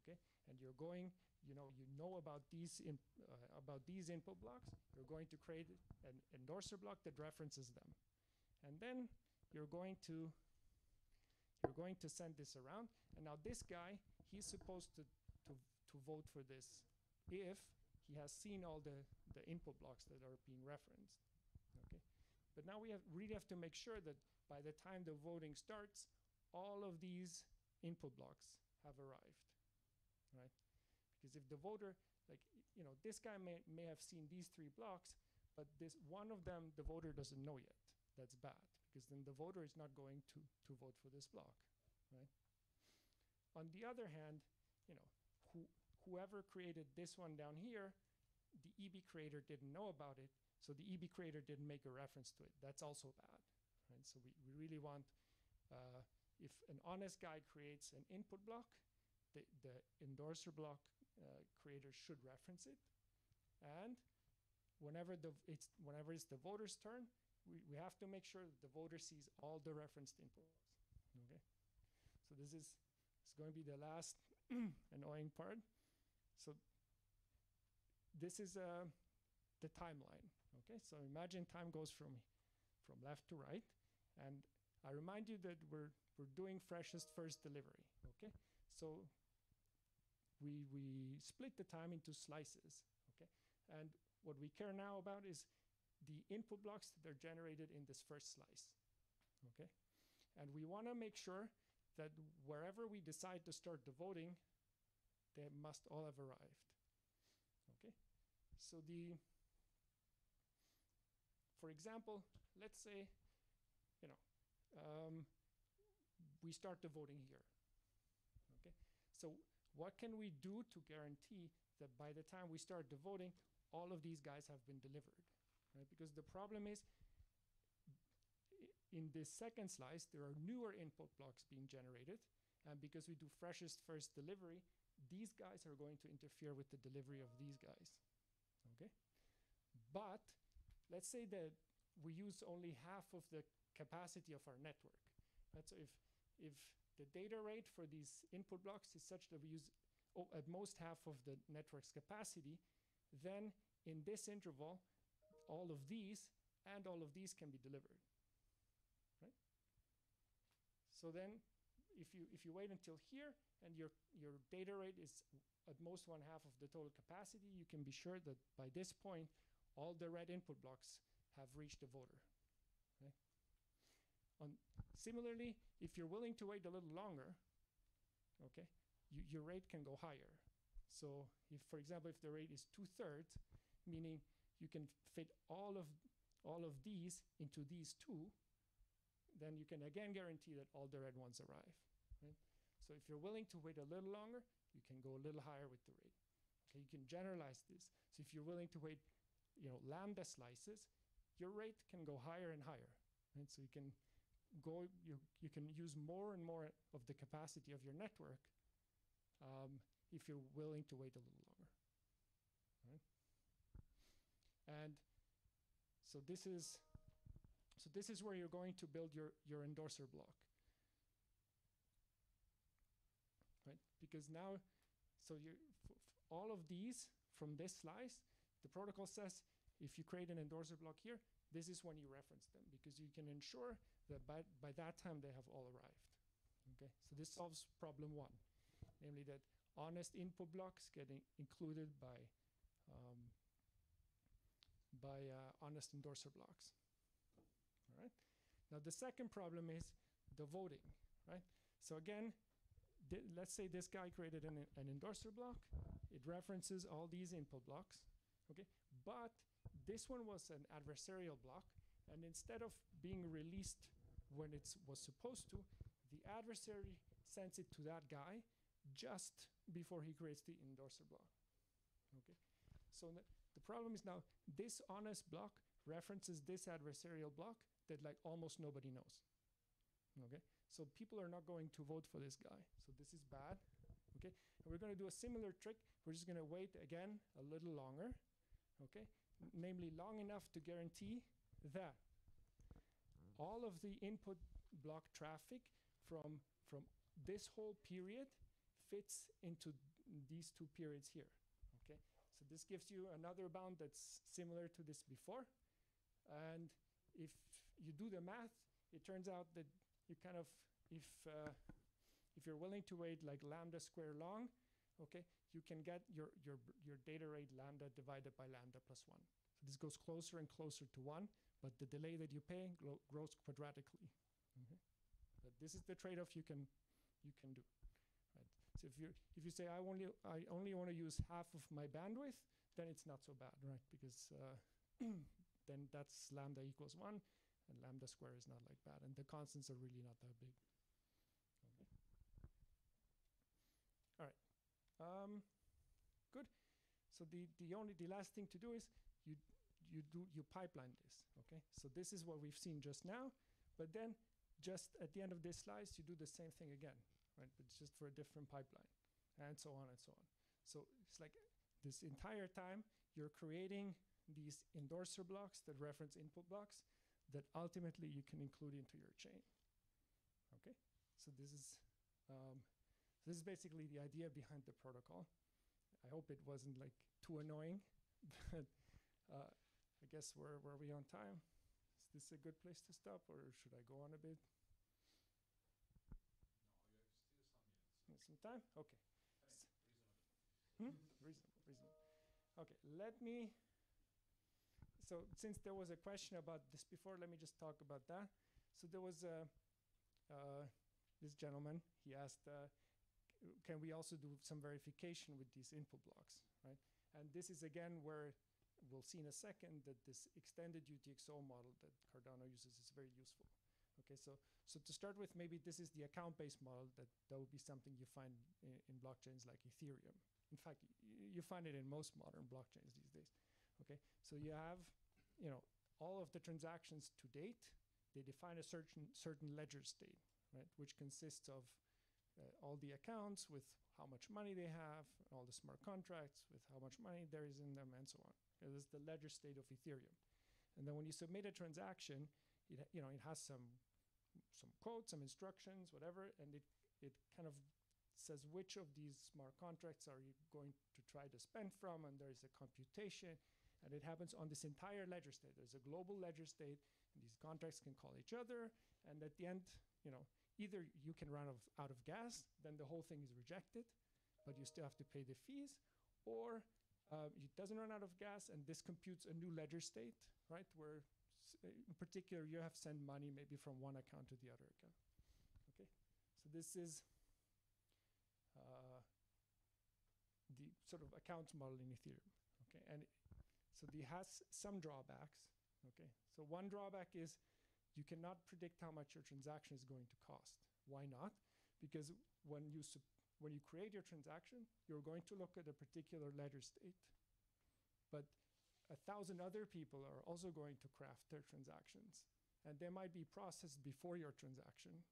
okay? And you're going, you know about these input blocks. You're going to create an endorser block that references them, and then you're going to send this around. And now this guy, he's supposed to vote for this if he has seen all the input blocks that are being referenced, okay? But now we really have to make sure that by the time the voting starts, all of these input blocks have arrived, right? Because if the voter, this guy may have seen these 3 blocks, but this one of them, the voter doesn't know yet. That's bad, because then the voter is not going to vote for this block, right? On the other hand, whoever created this one down here, the EB creator didn't know about it, so the EB creator didn't make a reference to it. That's also bad, right? So we really want, if an honest guy creates an input block, the endorser block creator should reference it. And whenever it's the voter's turn, we have to make sure that the voter sees all the referenced inputs, okay? So this is going to be the last annoying part. So this is the timeline, okay? So imagine time goes from left to right, and I remind you that we're doing freshest first delivery, okay? So we split the time into slices, okay? And what we care now about is the input blocks that are generated in this first slice, okay? And we want to make sure that wherever we decide to start the voting, they must all have arrived, okay? So for example, let's say, we start the voting here, okay? So what can we do to guarantee that by the time we start the voting, all of these guys have been delivered, right? Because the problem is, in this second slice, there are newer input blocks being generated, and because we do freshest first delivery, these guys are going to interfere with the delivery of these guys, okay? But let's say that we use only half of the capacity of our network, right? So if the data rate for these input blocks is such that we use at most half of the network's capacity, then in this interval, all of these and all of these can be delivered, right? So then if you wait until here and your data rate is at most 1/2 of the total capacity, you can be sure that by this point, all the red input blocks have reached the voter, okay? Similarly, if you're willing to wait a little longer, okay, your rate can go higher. So if, for example, if the rate is 2/3, meaning you can fit all of these into these 2, then you can again guarantee that all the red ones arrive, right? So if you're willing to wait a little longer, you can go a little higher with the rate. Okay, you can generalize this. So if you're willing to wait, lambda slices, your rate can go higher and higher, right? So you can use more and more of the capacity of your network if you're willing to wait a little longer, right? And so this is where you're going to build your endorser block, right? Because now, all of these from this slice, the protocol says if you create an endorser block here, this is when you reference them, because you can ensure that by that time they have all arrived, okay? So this solves problem 1, namely that honest input blocks get included by honest endorser blocks, all right? Now the second problem is the voting, right? So again, let's say this guy created an endorser block. It references all these input blocks, okay? But this one was an adversarial block, and instead of being released when it was supposed to, the adversary sends it to that guy just before he creates the endorser block, okay? So the problem is now this honest block references this adversarial block that like almost nobody knows, okay? So people are not going to vote for this guy. So this is bad, okay? And we're going to do a similar trick. We're just going to wait again a little longer, okay? Namely long enough to guarantee that all of the input block traffic from this whole period fits into these two periods here, okay? So this gives you another bound that's similar to this before. And if you do the math, it turns out that you kind of, if you're willing to wait like lambda square long, okay, you can get your data rate lambda divided by lambda plus 1. So this goes closer and closer to 1, but the delay that you pay grows quadratically. Okay? But this is the trade-off you can do. Right? So if you say I only want to use half of my bandwidth, then it's not so bad, right? Because then that's lambda equals 1. And lambda square is not like bad, and the constants are really not that big. Okay. All right. Good. So the last thing to do is you pipeline this. Okay. So this is what we've seen just now, but then just at the end of this slice, you do the same thing again, right? But it's just for a different pipeline, and so on and so on. So it's like this entire time you're creating these endorser blocks that reference input blocks that ultimately you can include into your chain. Okay, so this is basically the idea behind the protocol. I hope it wasn't like too annoying, but I guess were we on time? Is this a good place to stop, or should I go on a bit? No, you have still some minutes. Some time? Okay. Reasonable. Okay, let me. So since there was a question about this before, let me just talk about that. So there was this gentleman, he asked, can we also do some verification with these input blocks, right? And this is again where we'll see in a second that this extended UTXO model that Cardano uses is very useful. Okay, so to start with, maybe this is the account-based model that would be something you find in blockchains like Ethereum. In fact, you find it in most modern blockchains these days. Okay, so you have, all of the transactions to date, they define a certain ledger state, right, which consists of all the accounts with how much money they have, all the smart contracts with how much money there is in them, and so on. Okay, this is the ledger state of Ethereum. And then when you submit a transaction, it has some quotes, some instructions, whatever, and it kind of says which of these smart contracts are you going to try to spend from, and there's a computation. And it happens on this entire ledger state. There's a global ledger state, and these contracts can call each other. And at the end, either you can run out of gas, then the whole thing is rejected, but you still have to pay the fees, or it doesn't run out of gas, and this computes a new ledger state, right? Where, in particular, you have to send money maybe from one account to the other account. Okay, so this is the sort of accounts model in Ethereum. Okay, and so it has some drawbacks, okay? So one drawback is you cannot predict how much your transaction is going to cost. Why not? Because when you create your transaction, you're going to look at a particular ledger state, but 1,000 other people are also going to craft their transactions, and they might be processed before your transaction,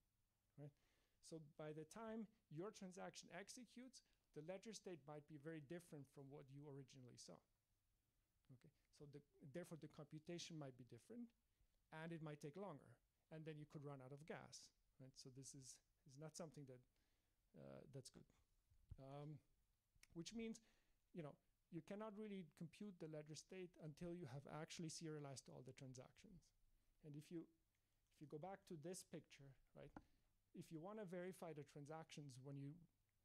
right? So by the time your transaction executes, the ledger state might be very different from what you originally saw. Okay, so therefore the computation might be different, and it might take longer, and then you could run out of gas, right? So this is not something that's good, which means you cannot really compute the ledger state until you have actually serialized all the transactions. And if you go back to this picture, right, if you want to verify the transactions when you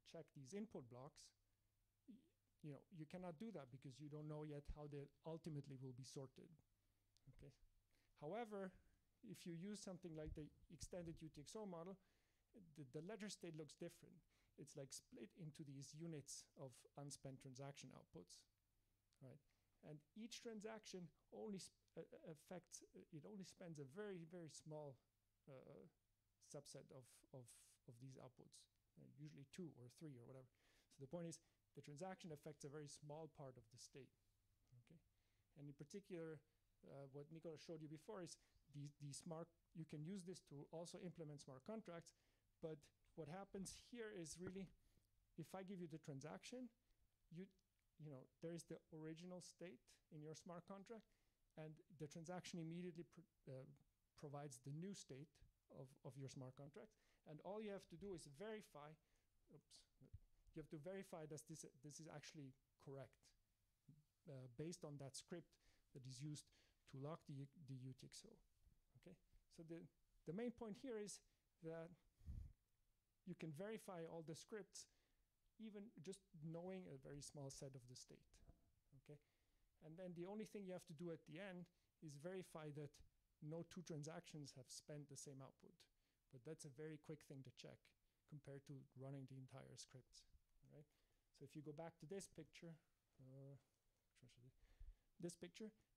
check these input blocks, you cannot do that because you don't know yet how they ultimately will be sorted. Okay. However, if you use something like the extended UTXO model, the ledger state looks different. it's like split into these units of unspent transaction outputs, right? And each transaction only only spends a very, very small subset of these outputs, usually 2 or 3 or whatever. So the point is, the transaction affects a very small part of the state, okay? And in particular, what Nicola showed you before is the smart, you can use this to also implement smart contracts, but what happens here is really, if I give you the transaction, you know, there is the original state in your smart contract, and the transaction immediately provides the new state of your smart contract. And all you have to do is verify, you have to verify that this is actually correct based on that script that is used to lock the UTXO, okay? So the main point here is that you can verify all the scripts even just knowing a very small set of the state, okay? And then the only thing you have to do at the end is verify that no 2 transactions have spent the same output. But that's a very quick thing to check compared to running the entire scripts, right? So if you go back to this picture,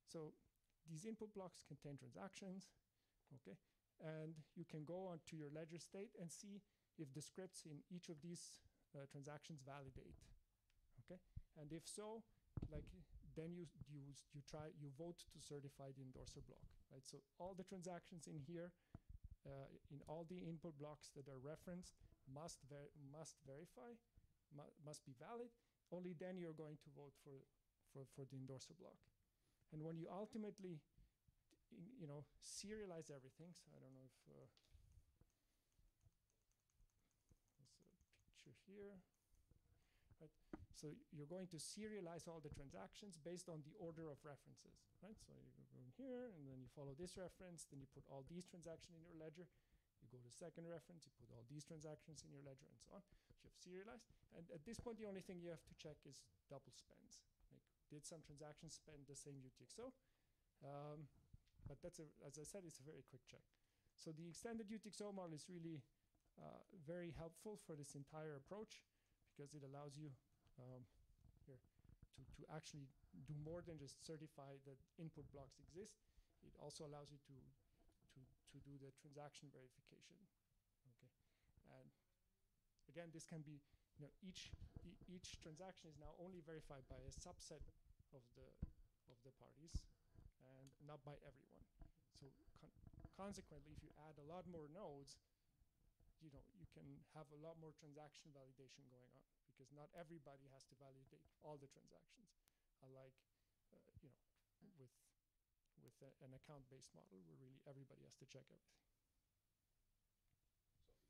so these input blocks contain transactions, okay? And you can go on to your ledger state and see if the scripts in each of these transactions validate, okay? And if so, like, then you vote to certify the endorser block, right? So all the transactions in here, in all the input blocks that are referenced, must verify, must be valid. Only then you're going to vote for the endorser block. And when you ultimately, you know, serialize everything, so I don't know if there's a picture here. Right. So you're going to serialize all the transactions based on the order of references, right? So you go in here, and then you follow this reference, then you put all these transactions in your ledger. You go to the second reference, you put all these transactions in your ledger, and so on. So you have serialized. And at this point, the only thing you have to check is double spends. Like, did some transactions spend the same UTXO? But that's, as I said, it's a very quick check. So the extended UTXO model is really very helpful for this entire approach, because it allows you here to actually do more than just certify that input blocks exist. It also allows you to do the transaction verification, okay? And again, this can be, you know, each transaction is now only verified by a subset of the parties, and not by everyone. So consequently, if you add a lot more nodes, you know, you can have a lot more transaction validation going on, because not everybody has to validate all the transactions, unlike you know, with an account-based model where really everybody has to check everything.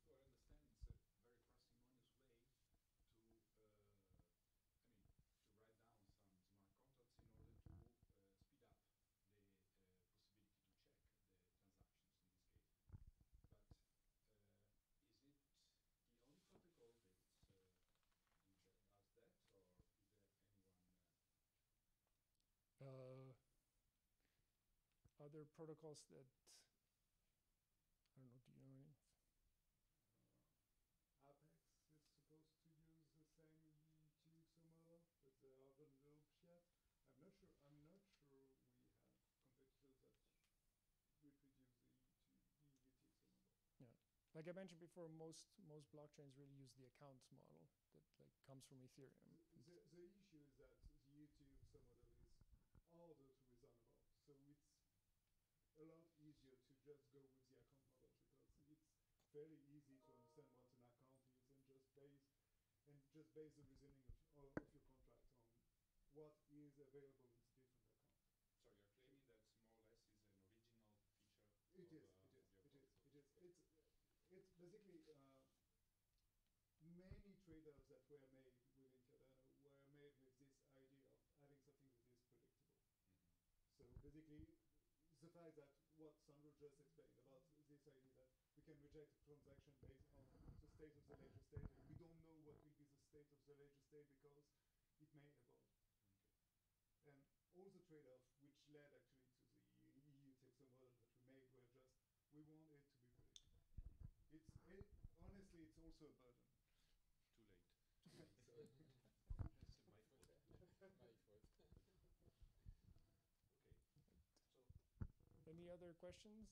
So if I understand, it's a very parsimonious way to, to write down some smart contracts in order to speed up the possibility to check the transactions in this case. But is it the only protocol that does that, or is there anyone? Other protocols that, I don't know, do you know any? Apex is supposed to use the same UTXO model, but they haven't launched yet. I'm not sure we have competitors that reproduce the UTXO model. Yeah, like I mentioned before, most blockchains really use the accounts model that like comes from Ethereum. The issue is that the UTXO model is harder to reason about. So it's a lot easier to just go with the account model, because it's fairly easy to understand what an account is, and just base the reasoning of your contract on what is available in different accounts. So you're claiming that more or less is an original feature. It's basically many trade-offs that were made within Cardano were made with this idea of having something that is predictable. So basically, the fact that what Sandro just explained about this idea that we can reject a transaction based on the state of the ledger state, and we don't know what will be the state of the ledger state because it may evolve. Okay. And all the trade-offs which led actually to the UTXO model that we made were just, we want it to be predictable. Honestly, it's also a burden. To other questions?